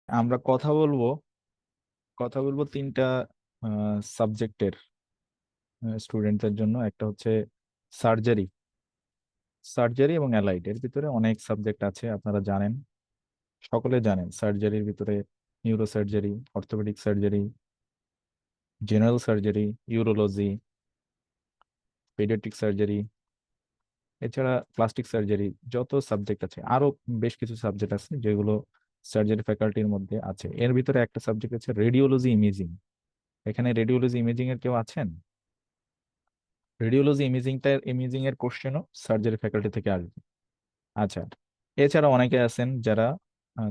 আমরা কথা বলবো তিনটা সাবজেক্টের স্টুডেন্টদের জন্য। একটা হচ্ছে সার্জারি। সার্জারি এবং অ্যালাইড এর ভিতরে অনেক সাবজেক্ট আছে, আপনারা জানেন, সকলে জানেন। সার্জারির ভিতরে neuro surgery, orthopaedic surgery, general surgery, urology, paediatric surgery, এছাড়া প্লাস্টিক সার্জারি, যত সাবজেক্ট আছে আরো বেশ কিছু সাবজেক্ট আছে যেগুলো সার্জারি ফ্যাকাল্টির মধ্যে আছে। এর ভিতরে একটা সাবজেক্ট আছে রেডিওলজি ইমেজিং। এখানে রেডিওলজি ইমেজিং এর কেউ আছেন? রেডিওলজি ইমেজিং এর কোশ্চেনও সার্জারি ফ্যাকাল্টি থেকে আসবে। আচ্ছা, এছাড়া অনেকে আছেন যারা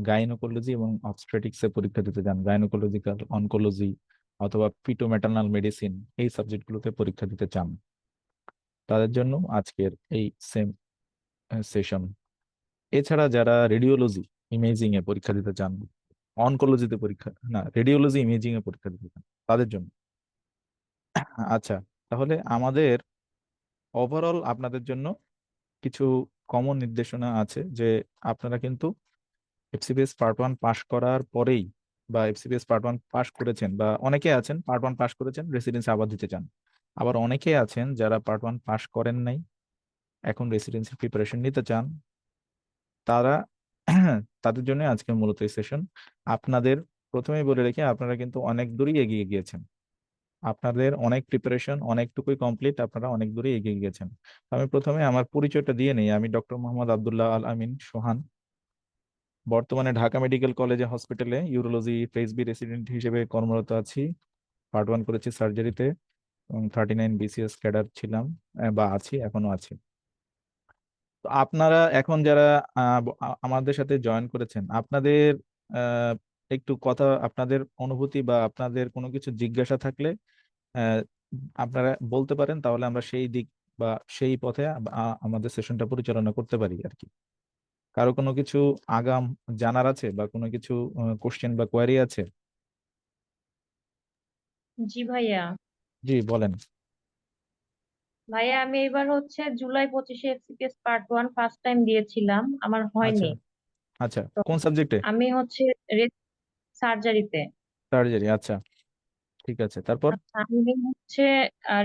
গাইনোকোলজি এবং অবস্টেট্রিক্স এ পরীক্ষা দিতে যান, গাইনোকোলজিক্যাল অনকোলজি অথবা পিটো ম্যাটার্নাল মেডিসিন, এই সাবজেক্টগুলোতে পরীক্ষা দিতে চান, তাদের জন্য আজকের এই সেম সেশন। এছাড়া যারা রেডিওলজি ইমেজিং এ পরীক্ষা দিতে চান, অনকোলজিতে পরীক্ষা না, রেডিওলজি ইমেজিং এ পরীক্ষা দিতে চান, তাদের জন্য। আচ্ছা, তাহলে আমাদের ওভারঅল আপনাদের জন্য কিছু কমন নির্দেশনা আছে যে আপনারা কিন্তু এফসিপিএস পার্ট ওয়ান পাশ করার পরেই, বা এফসিপিএস পার্ট ওয়ান পাশ করেছেন, বা অনেকে আছেন পার্ট ওয়ান পাশ করেছেন রেসিডেন্সি আবার দিতে চান, আবার অনেকে আছেন যারা পার্ট ওয়ান পাশ করেন নাই, এখন রেসিডেন্সি প্রিপারেশন নিতে চান, তারা তাদের জন্য আজকে মূলত এই সেশন। আপনাদের প্রথমেই বলে রেখে, আপনারা কিন্তু অনেক দূরই এগিয়ে গিয়েছেন, আপনাদের অনেক প্রিপারেশন অনেকটুকুই কমপ্লিট, আপনারা অনেক দূরে এগিয়ে গেছেন। আমি প্রথমে আমার পরিচয়টা দিয়ে নেই। আমি ডক্টর মোহাম্মদ আব্দুল্লাহ আল আমিন সোহান, বর্তমানে ঢাকা মেডিকেল কলেজে হসপিটালে ইউরোলজি ফেসবি রেসিডেন্ট হিসেবে কর্মরত আছি। পার্ট ওয়ান করেছি সার্জারিতে এবং 39 বিসিএস ক্যাডার ছিলাম, বা আছি, এখনো আছি। তো আপনারা এখন যারা আমাদের সাথে জয়েন করেছেন, আপনাদের আহ, একটু কথা, আপনাদের অনুভূতি বা আপনাদের কোনো কিছু জিজ্ঞাসা থাকলে আহ, আপনারা বলতে পারেন, তাহলে আমরা সেই দিক বা সেই পথে আমাদের সেশনটা পরিচালনা করতে পারি আর কি। কারো কোনো কিছু আগাম জানার আছে বা কোনো কিছু কোশ্চেন বা কোয়ারি আছে? জি ভাইয়া। জি, বলেন। ভাইয়া আমি এবার হচ্ছে জুলাই 25-এ FCPS part one first time দিয়েছিলাম, আমার আচ্ছা। হয়নি। আচ্ছা, তো কোন সাবজেক্টে? আমি হচ্ছে সার্জারিতে। সার্জারি, আচ্ছা। ঠিক আছে, তারপর? আচ্ছা, আমি হচ্ছে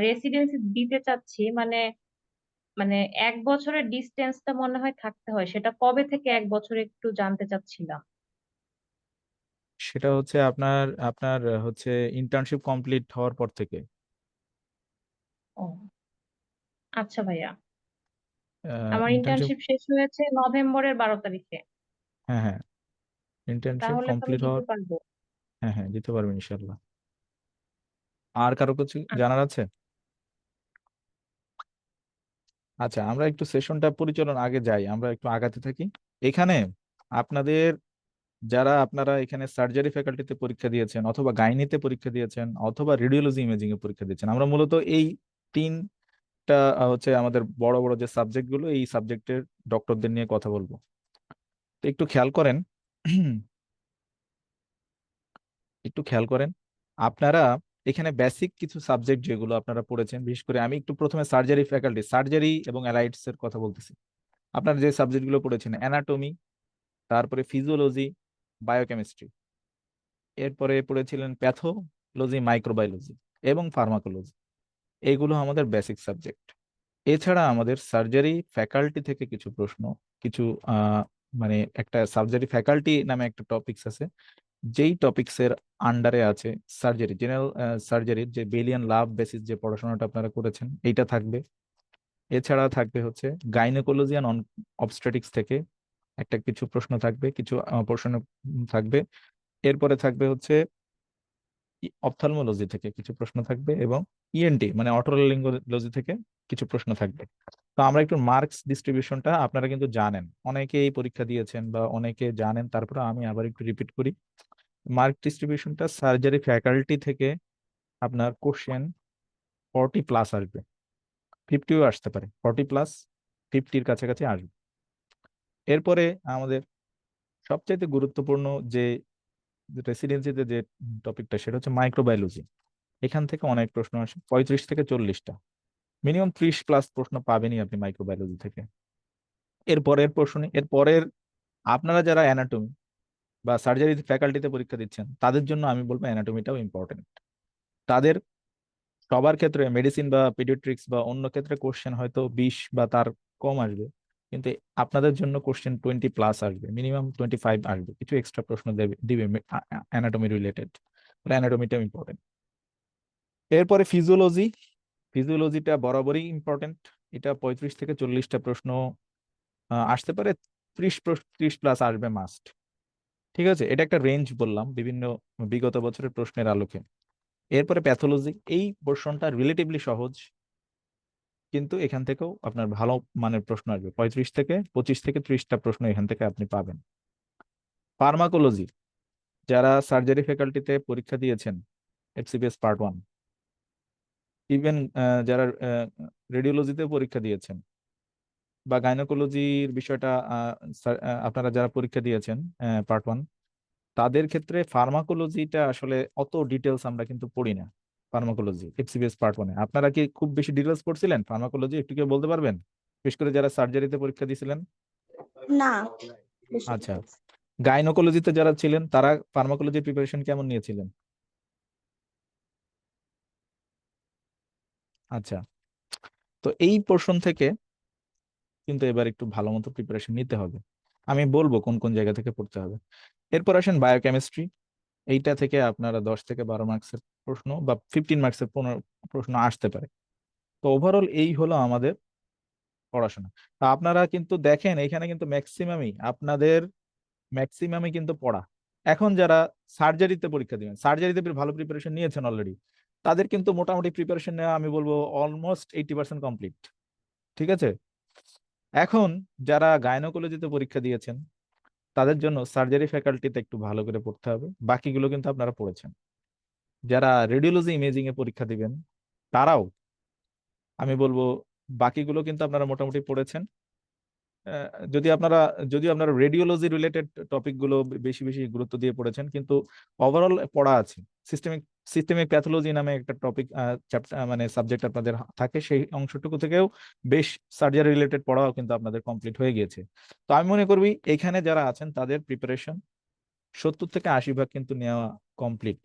রেসিডেন্সি দিতে চাচ্ছি, মানে মানে 1 বছরের ডিস্টেন্সটা মনে হয় থাকতে হয়, সেটা কবে থেকে 1 বছর একটু জানতে চাচ্ছিলাম। সেটা হচ্ছে আপনার আপনার হচ্ছে ইন্টার্নশিপ কমপ্লিট হওয়ার পর থেকে। ও আচ্ছা ভাইয়া, আমার ইন্টার্নশিপ, ইন্টার্নশিপ শেষ হয়েছে নভেম্বরের 12 তারিখে। হ্যাঁ হ্যাঁ, ইন্টার্নশিপ তাহলে তো আমি কমপ্লিট দিতে হওয়ার, পারবো। হ্যাঁ হ্যাঁ, দিতে পারবেন ইনশাল্লাহ। আর কারো কিছু আচ্ছা। জানার আছে? আচ্ছা, আমরা একটু সেশনটা পরিচালনা আগে যাই, আমরা একটু আগাতে থাকি। এখানে আপনাদের, যারা আপনারা এখানে সার্জারি ফ্যাকাল্টিতে পরীক্ষা দিয়েছেন অথবা গাইনিতে পরীক্ষা দিয়েছেন অথবা রেডিওলজি ইমেজিং এ পরীক্ষা দিয়েছেন, আমরা মূলত এই তিনটা হচ্ছে আমাদের বড় বড় যে সাবজেক্ট গুলো, এই সাবজেক্টের ডক্টরদের নিয়ে কথা বলবো। তো একটু খেয়াল করেন, একটু খেয়াল করেন আপনারা। এখানে বেসিক কিছু সাবজেক্ট যেগুলো আপনারা পড়েছেন, বিশেষ করে আমি একটু প্রথমে সার্জারি ফ্যাকাল্টি, সার্জারি এবং অ্যালাইডস এর কথা বলতেছি। আপনারা যে সাবজেক্টগুলো পড়েছেন, অ্যানাটমি, তারপরে ফিজিওলজি, বায়োকেমিস্ট্রি, এরপরে পড়েছিলেন প্যাথোলজি, মাইক্রোবায়োলজি এবং ফার্মাকোলজি, এইগুলো আমাদের বেসিক সাবজেক্ট। এছাড়া আমাদের সার্জারি ফ্যাকাল্টি থেকে কিছু প্রশ্ন, কিছু মানে একটা সার্জারি ফ্যাকাল্টি নামে একটা টপিকস আছে, যেই টপিকস এর আন্ডারে আছে সার্জারি, জেনারেল সার্জারির যে বেলিয়ান লাভ বেসিস যে পড়াশোনাটা আপনারা করেছেন, এইটা থাকবে। এছাড়া থাকবে হচ্ছে গাইনোকোলজি অ্যান্ড অবস্টেটিক্স থেকে একটা কিছু প্রশ্ন থাকবে, কিছু প্রশ্ন থাকবে। এরপরে থাকবে হচ্ছে অপথ্যালমোলজি থেকে কিছু প্রশ্ন থাকবে, এবং ইএনটি মানে অটোলারিঙ্গোলজি থেকে কিছু প্রশ্ন থাকবে। তো আমরা একটু মার্কস ডিস্ট্রিবিউশনটা, আপনারা কিন্তু জানেন, অনেকেই পরীক্ষা দিয়েছেন বা অনেকে জানেন, তারপরে আমি আবার একটু রিপিট করি। মার্ক ডিস্ট্রিবিউশনটা সার্জারি ফ্যাকাল্টি থেকে আপনার কোশ্চেন 40+ আসবে, 50ও আসতে পারে, 40+, 50-র কাছাকাছি আসবে। এরপরে আমাদের সবচাইতে গুরুত্বপূর্ণ যে রেসিডেন্সিতে যে টপিকটা, সেটা হচ্ছে মাইক্রোবায়োলজি। এখান থেকে অনেক প্রশ্ন আসে, 35 থেকে 40টা, মিনিমাম 30+ প্রশ্ন পাবেনই আপনি মাইক্রোবায়োলজি থেকে। এর পরের আপনারা যারা অ্যানাটমি, বা সার্জারি ফ্যাকাল্টিতে পরীক্ষা দিচ্ছেন, তাদের জন্য আমি বলবো অ্যানাটমিটাও ইম্পর্টেন্ট। তাদের সবার ক্ষেত্রে মেডিসিন বা পিডিয়াট্রিক্স বা অন্য ক্ষেত্রে কোশ্চেন হয়তো 20 বা তার কম আসবে, কিন্তু আপনাদের জন্য কোশ্চেন 20+ আসবে, মিনিমাম 25 আসবে, কিছু এক্সট্রা প্রশ্ন দিবে অ্যানাটমি রিলেটেড। অ্যানাটমিটাও ইম্পর্টেন্ট। এরপরে ফিজিওলজি। ফিজিওলজিটা বরাবরই ইম্পর্টেন্ট। এটা 35 থেকে 40টা প্রশ্ন আসতে পারে, 30+ আসবে মাস্ট। ঠিক আছে, এটা একটা রেঞ্জ বললাম বিভিন্ন বিগত বছরের প্রশ্নের আলোকে। এরপরে প্যাথোলজি, এই পোর্শনটা রিলেটিভলি সহজ, কিন্তু এখান থেকেও আপনার ভালো মানের প্রশ্ন আসবে, 25 থেকে 25 থেকে 30টা প্রশ্ন এখান থেকে আপনি পাবেন। ফার্মাকোলজি, যারা সার্জারি ফ্যাকাল্টিতে পরীক্ষা দিয়েছেন এফসিপিএস পার্ট 1, ইভেন যারা রেডিওলজিতে পরীক্ষা দিয়েছেন বা গাইনোকোলজির বিষয়টা আপনারা যারা পরীক্ষা দিয়েছেন পার্ট 1, তাদের ক্ষেত্রে ফার্মাকোলজিটা আসলে অত ডিটেলস আমরা কিন্তু পড়ি না। ফার্মাকোলজি এফসিপিএস পার্ট 1 আপনারা কি খুব বেশি ডিটেলস পড়ছিলেন ফার্মাকোলজি, একটু কেউ বলতে পারবেন, বিশেষ করে যারা সার্জারিতে পরীক্ষা দিয়েছিলেন? না, বেশি আচ্ছা, details। গাইনোকোলজিতে যারা ছিলেন তারা ফার্মাকোলজির প্রিপারেশন কেমন নিয়েছিলেন? আচ্ছা, তো এই পোর্শন থেকে কিন্তু এবার একটু ভালো মতো প্রিপারেশন নিতে হবে। আমি বলবো কোন কোন জায়গা থেকে পড়তে হবে। এরপর আসেন বায়োকেমিস্ট্রি। এইটা থেকে আপনারা 10 থেকে 12 মার্কসের প্রশ্ন বা 15 মার্কসের 15 প্রশ্ন আসতে পারে। তো ওভারঅল এই হলো আমাদের পড়াশোনা। তা আপনারা কিন্তু দেখেন এখানে কিন্তু ম্যাক্সিমামই কিন্তু পড়া। এখন যারা সার্জারিতে পরীক্ষা দিবেন, সার্জারিতে ভালো প্রিপারেশন নিয়েছেন অলরেডি, তাদের কিন্তু মোটামুটি প্রিপারেশন নেওয়া আমি বলবো অলমোস্ট 80% কমপ্লিট। ঠিক আছে, এখন যারা গাইনোকোলজিতে পরীক্ষা দিয়েছেন তাদের জন্য সার্জারি ফ্যাকাল্টিতে একটু ভালো করে পড়তে হবে, বাকিগুলো কিন্তু আপনারা পড়েছেন। যারা রেডিওলজি ইমেজিং এ পরীক্ষা দিবেন তারাও আমি বলবো বাকিগুলো কিন্তু আপনারা মোটামুটি পড়েছেন। আহ, যদি আপনারা যদিও আপনারা রেডিওলজি রিলেটেড টপিক গুলো বেশি বেশি গুরুত্ব দিয়ে পড়েছেন, কিন্তু ওভারঅল পড়া আছে। সিস্টেমিক সিস্টেমিক প্যাথোলজি নামে একটা টপিক চ্যাপ্টার মানে সাবজেক্ট আপনাদের থাকে, সেই অংশটুকু থেকেও বেশ সার্জারি রিলেটেড পড়াও কিন্তু আপনাদের কমপ্লিট হয়ে গিয়েছে। তো আমি মনে করবি এখানে যারা আছেন তাদের প্রিপারেশন 70 থেকে 80 ভাগ কিন্তু নেওয়া কমপ্লিট।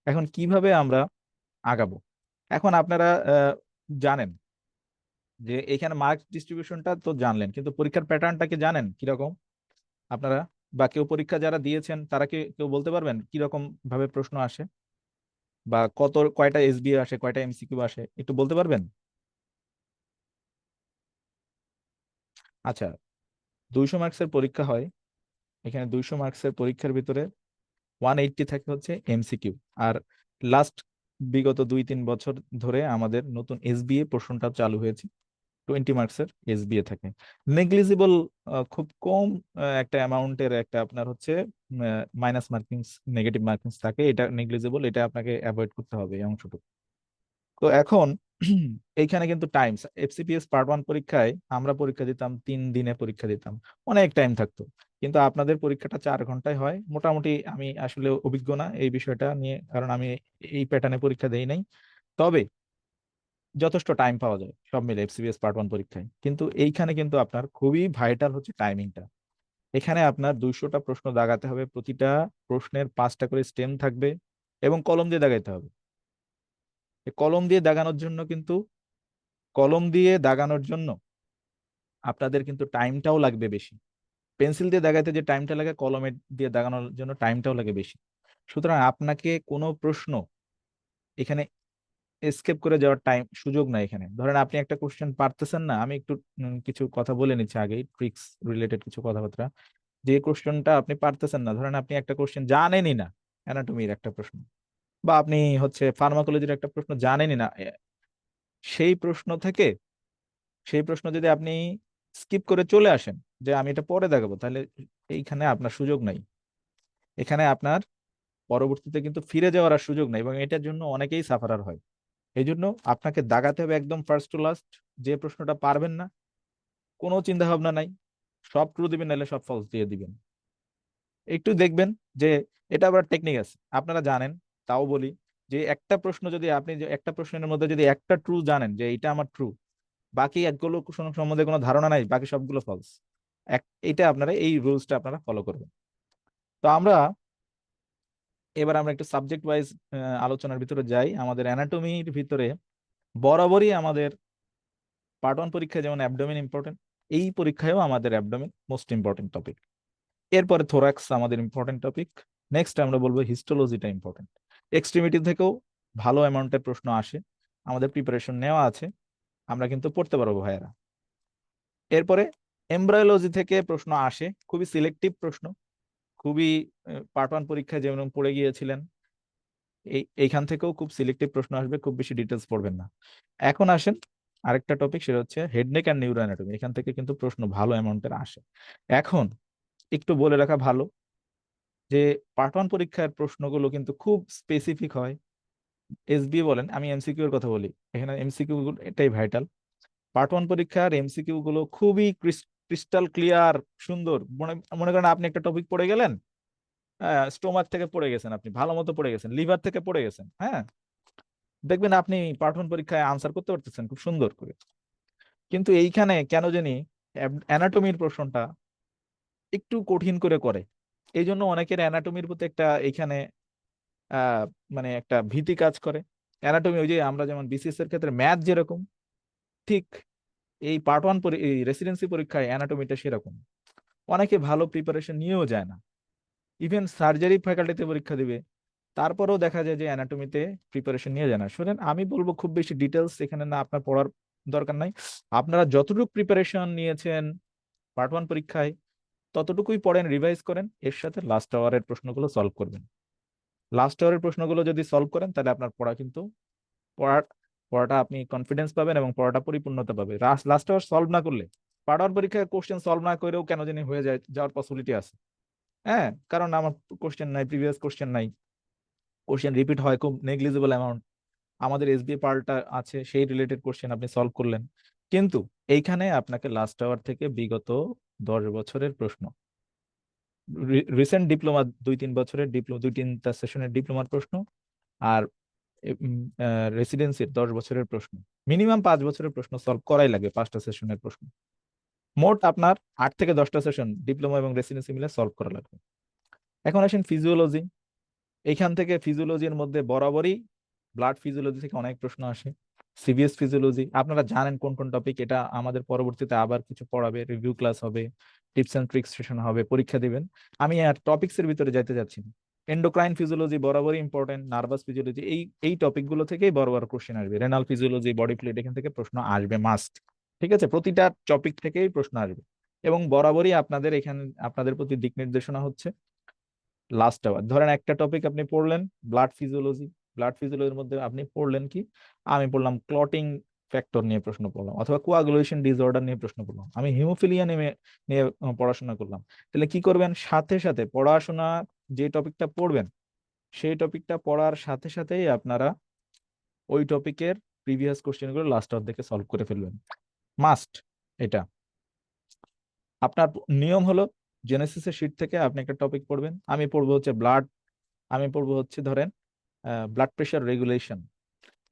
এখন কিভাবে আমরা আগাবো? এখন আপনারা জানেন যে এখানে মার্কস ডিস্ট্রিবিউশনটা তো জানলেন, কিন্তু পরীক্ষার প্যাটার্নটা কি জানেন কিরকম আপনারা? বা কেউ পরীক্ষা যারা দিয়েছেন তারা কি কেউ বলতে পারবেন কিরকম ভাবে প্রশ্ন আসে, বা কয়টা এসবি আসে, কয়টা এমসিকিউ আসে, একটু বলতে পারবেন? আচ্ছা, 200 মার্কসের পরীক্ষা হয়। এখানে 200 মার্কসের পরীক্ষার ভিতরে 180 থাকে হচ্ছে এমসিকিউ। আর লাস্ট বিগত 2-3 বছর ধরে আমাদের নতুন এসবিএ প্রশ্নটা চালু হয়েছে, 20 মার্কসের এসবিএ থাকে। নেগলিজিবল, খুব কম একটা অ্যামাউন্টের একটা আপনার হচ্ছে মাইনাস মার্কিংস, নেগেটিভ মার্কিংস থাকে, এটা নেগলিজিবল, এটা আপনাকে অ্যাভয়েড করতে হবে এই অংশটুকু। তো এখন এইখানে কিন্তু টাইম, এফসিপিএস পার্ট 1 পরীক্ষায় আমরা পরীক্ষা দিতাম 3 দিনে পরীক্ষা দিতাম, অনেক টাইম থাকতো। কিন্তু আপনাদের পরীক্ষাটা 4 ঘন্টায় হয় মোটামুটি। আমি আসলে অভিজ্ঞ না এই বিষয়টা নিয়ে, কারণ আমি এই প্যাটার্নে পরীক্ষা দেই নাই। তবে যথেষ্ট টাইম পাওয়া যায় সব মিলে এফসিপিএস পার্ট 1 পরীক্ষায়, কিন্তু এইখানে কিন্তু আপনার খুবই ভাইটাল হচ্ছে টাইমিংটা। এখানে আপনার 200টা প্রশ্ন দাগাতে হবে, প্রতিটা প্রশ্নের 5টা করে স্টেম থাকবে এবং কলম দিয়ে দাগাইতে হবে। এই কলম দিয়ে দাগানোর জন্য আপনাদের কিন্তু টাইমটাও লাগবে বেশি। পেন্সিল দিয়ে দাগাইতে যে টাইমটা লাগে, কলমে দিয়ে দাগানোর জন্য টাইমটাও লাগে বেশি। সুতরাং আপনাকে কোনো প্রশ্ন এখানে এসকেপ করে যাওয়ার সুযোগ নাই। এখানে ধরেন আপনি একটা কোশ্চেন পারতেছেন না, আমি একটু কিছু কথা বলে নিচ্ছি আগেই, ট্রিক্স রিলেটেড কিছু কথাবার্তা। যে কোশ্চেনটা আপনি পারতেছেন না, ধরেন আপনি একটা কোশ্চেন জানেনই না, অ্যানাটমির একটা প্রশ্ন, বা আপনি হচ্ছে ফার্মাকোলজির একটা প্রশ্ন জানেনই না, সেই প্রশ্ন থেকে সেই প্রশ্ন যদি আপনি স্কিপ করে চলে আসেন যে আমি এটা পরে দেখাবো, তাহলে এইখানে আপনার সুযোগ নাই। এখানে আপনার পরবর্তীতে কিন্তু ফিরে যাওয়ার আর সুযোগ নাই, এবং এটার জন্য অনেকেই সাফারার হয়। এই জন্য আপনাকে দাগাতে হবে একদম ফার্স্ট টু লাস্ট। যে প্রশ্নটা পারবেন না, কোনো চিন্তা ভাবনা নাই, সব ট্রু দিবেন নাহলে সব ফলস দিয়ে দিবেন। একটু দেখবেন যে এটা আবার টেকনিক আছে আপনারা জানেন, তাও বলি যে একটা প্রশ্নের মধ্যে যদি একটা ট্রু জানেন যে এটা আমার ট্রু, বাকি একগুলো সম্বন্ধে কোনো ধারণা নাই, বাকি সবগুলো ফলস। এটা আপনারা এই রুলসটা আপনারা ফলো করবেন। তো এবার আমরা একটু সাবজেক্ট ওয়াইজ আলোচনার ভিতরে যাই। আমাদের অ্যানাটমির ভিতরে বরাবরই আমাদের পার্ট ওয়ান পরীক্ষায় যেমন অ্যাবডোমেন ইম্পর্টেন্ট, এই পরীক্ষায়ও আমাদের অ্যাবডোমেন মোস্ট ইম্পর্টেন্ট টপিক। এরপরে থোরাক্স আমাদের ইম্পর্টেন্ট টপিক। নেক্সট আমরা বলবো হিস্টোলজিটা ইম্পর্টেন্ট। এক্সট্রিমিটি থেকেও ভালো অ্যামাউন্টের প্রশ্ন আসে, আমাদের প্রিপারেশন নেওয়া আছে, আমরা কিন্তু পড়তে পারবো ভাইয়েরা। এরপরে এমব্রায়োলজি থেকে প্রশ্ন আসে, খুবই সিলেক্টিভ প্রশ্ন, খুবই পার্ট ওয়ান পরীক্ষায় যেমন পড়ে গিয়েছিলেন এইখান থেকেও খুব সিলেক্টিভ প্রশ্ন আসবে, খুব বেশি ডিটেলস পড়বেন না। এখন আসেন আরেকটা টপিক, সেটা হচ্ছে head neck and neuro anatomy. এখান থেকে কিন্তু প্রশ্ন ভালো অ্যামাউন্টের আসে। এখন একটু বলে রাখা ভালো যে পার্ট ওয়ান পরীক্ষার প্রশ্নগুলো কিন্তু খুব স্পেসিফিক হয়। এসবি বলেন, আমি এমসিকিউ এর কথা বলি, এখানে এমসিকিউ গুলো এটাই ভাইটাল। পার্ট ওয়ান পরীক্ষার এমসিকিউ গুলো খুবই ক্রিস্টাল ক্লিয়ার, সুন্দর। মনে মনে করেন আপনি একটা টপিক পড়ে গেলেন, স্টোমাক থেকে পড়ে গেছেন, আপনি ভালো মতো পড়ে গেছেন, লিভার থেকে পড়ে গেছেন, হ্যাঁ, দেখবেন আপনি পার্ট ওয়ান পরীক্ষায় আনসার করতে পারতেছেন খুব সুন্দর করে। কিন্তু এইখানে কেন জানি অ্যানাটমির প্রশ্নটা একটু কঠিন করে। এই জন্য অনেকের অ্যানাটমির প্রতি একটা এইখানে আহ মানে একটা ভীতি কাজ করে। অ্যানাটমি ওই যে আমরা যেমন বিসিএস এর ক্ষেত্রে ম্যাথ যেরকম, ঠিক এই পার্ট ওয়ান এই রেসিডেন্সি পরীক্ষায় অ্যানাটমিটা সেরকম। অনেকে ভালো প্রিপারেশন নিয়েও যায় না, ইভেন সার্জারি ফ্যাকাল্টিতে পরীক্ষা দিবে, তারপরেও দেখা যায় যে অ্যানাটমিতে প্রিপারেশন নিয়ে যায় না। শুনেন, আমি বলবো খুব বেশি ডিটেলস এখানে না আপনার পড়ার দরকার নাই। আপনারা যতটুকু প্রিপারেশন নিয়েছেন পার্ট ওয়ান পরীক্ষায় ততটুকুই পড়েন, রিভাইজ করেন, এর সাথে লাস্ট আওয়ারের প্রশ্নগুলো সলভ করবেন। লাস্ট আওয়ারের প্রশ্নগুলো যদি সলভ করেন তাহলে আপনার পড়া কিন্তু পড়ার পড়াটা আপনি কনফিডেন্স পাবেন এবং পড়াটা পরিপূর্ণতা পাবে। লাস্ট আওয়ার সলভ না করলে, পার্ট ওয়ান পরীক্ষায় কোশ্চেন সলভ না করেও কেন জানি হয়ে যাওয়ার পসিবিলিটি আছে। হ্যাঁ, কারণ আমার কোশ্চেন নাই, প্রিভিয়াস কোশ্চেন নাই, কোশ্চেন রিপিট হয় খুব নেগলিজিবল অ্যামাউন্ট। আমাদের এসবিএ পার্টটা আছে, সেই রিলেটেড কোশ্চেন আপনি সলভ করলেন। কিন্তু এইখানে আপনাকে লাস্ট আওয়ার থেকে বিগত 10 বছরের প্রশ্ন, রিসেন্ট ডিপ্লোমা 2-3 বছরের ডিপ্লোমা, 2-3টা সেশনের ডিপ্লোমার প্রশ্ন, আর রেসিডেন্সির 10 বছরের প্রশ্ন, মিনিমাম 5 বছরের প্রশ্ন সলভ করাই লাগবে, 5টা সেশনের প্রশ্ন। মোট আপনার 8 থেকে 10টা সেশন ডিপ্লোমা এবং রেসিডেন্সি মিলে সলভ করা লাগবে। এখন আসেন ফিজিওলজি। এইখান থেকে ফিজিওলজির মধ্যে বরাবরই ব্লাড ফিজিওলজি থেকে অনেক প্রশ্ন আসে। সিভিএস ফিজিওলজি আপনারা জানেন কোন কোন টপিক, এটা আমাদের পরবর্তীতে আবার কিছু পড়াবে, রিভিউ ক্লাস হবে, টিপস এন্ড ট্রিক্স সেশন হবে, পরীক্ষা দিবেন। আমি আর টপিক্স এর ভিতরে যাইতে যাচ্ছি না। এন্ডোক্রাইন ফিজিওলজি বরাবরই ইম্পর্টেন্ট, নার্ভাস ফিজিওলজি, এই টপিকগুলো থেকেই বড় বড় কোশ্চেন আসবে। রেনাল ফিজিওলজি, বডি ফ্লুইড, এখান থেকে প্রশ্ন আসবে মাস্ট। ঠিক আছে, প্রতিটা টপিক থেকেই প্রশ্ন আসবে। এবং বরাবরই আপনাদের এখানে আপনাদের প্রতি দিক নির্দেশনা হচ্ছে লাস্ট আওয়ার। ধরেন একটা টপিক আপনি পড়লেন ব্লাড ফিজিওলজি, ব্লাড ফিজিওলজির মধ্যে আপনি পড়লেন কি, আমি পড়লাম ক্লটিং ফ্যাক্টর নিয়ে প্রশ্ন পড়লাম, অথবা কোয়াগুলেশন ডিসঅর্ডার নিয়ে প্রশ্ন পড়লাম, আমি হিমোফিলিয়া নিয়ে পড়াশোনা করলাম। তাহলে কি করবেন, সাথে সাথে পড়াশোনা, যে টপিকটা পড়বেন সেই টপিকটা পড়ার সাথে সাথেই আপনারা ওই টপিকের প্রিভিয়াস কোশ্চেন গুলো লাস্ট আওয়ার দেখে সলভ করে ফেলবেন, মাস্ট। এটা আপনার নিয়ম হলো, জেনেসিসের শীট থেকে আপনি একটা টপিক পড়বেন, আমি পড়বো হচ্ছে ব্লাড, আমি পড়বো হচ্ছে ধরেন ব্লাড প্রেশার রেগুলেশন।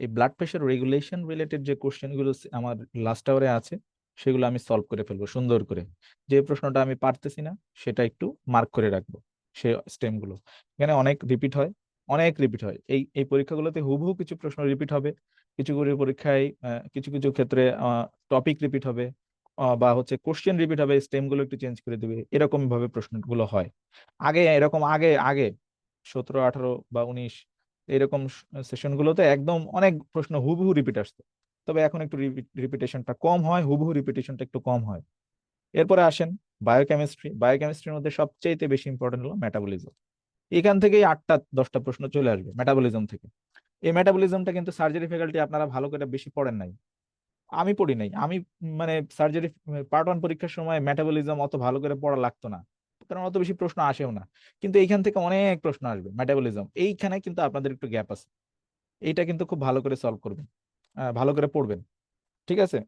এই ব্লাড প্রেশার রেগুলেশন রিলেটেড যে কোশ্চেন গুলো আমার লাস্ট আওয়ারে আছে সেগুলো আমি সলভ করে ফেলবো সুন্দর করে। যে প্রশ্নটা আমি পারতেছি না সেটা একটু মার্ক করে রাখবো, সেই স্টেম গুলো। এখানে অনেক রিপিট হয়, অনেক রিপিট হয়, এই পরীক্ষাগুলোতে হুবহু কিছু প্রশ্ন রিপিট হবে, কিছু করে পরীক্ষায় কিছু কিছু ক্ষেত্রে টপিক রিপিট হবে, বা হচ্ছে কোশ্চেন রিপিট হবে, স্টেম গুলো একটু চেঞ্জ করে দিবে, এরকম ভাবে প্রশ্নগুলো হয়। আগে আগে 17, 18 বা 19 এরকম সেশন গুলোতে একদম অনেক প্রশ্ন হুবহু রিপিট আসতো। তবে এখন একটু রিপিটেশনটা কম হয়, হুবহু রিপিটেশনটা একটু কম হয়। এরপরে আসেন বায়োকেমিস্ট্রি। বায়োকেমিস্ট্রির মধ্যে সবচেয়ে বেশি ইম্পর্টেন্ট হলো মেটাবলিজম। এখান থেকেই 8-10টা প্রশ্ন চলে আসবে মেটাবলিজম থেকে। এই মেটাবলিজমটা কিন্তু সার্জারি ফ্যাকাল্টি আপনারা ভালো করে বেশি পড়েন নাই, আমি পড়ি নাই। আমি মানে সার্জারি পার্ট ওয়ান পরীক্ষার সময় মেটাবলিজম অত ভালো করে পড়া লাগতো না, কারণ অত বেশি প্রশ্ন আসেও না। কিন্তু এইখান থেকে অনেক প্রশ্ন আসবে মেটাবলিজম, এইখানে কিন্তু আপনাদের একটু গ্যাপ আছে। এইটা কিন্তু খুব ভালো করে সলভ করবেন, ভালো করে পড়বেন। ঠিক আছে।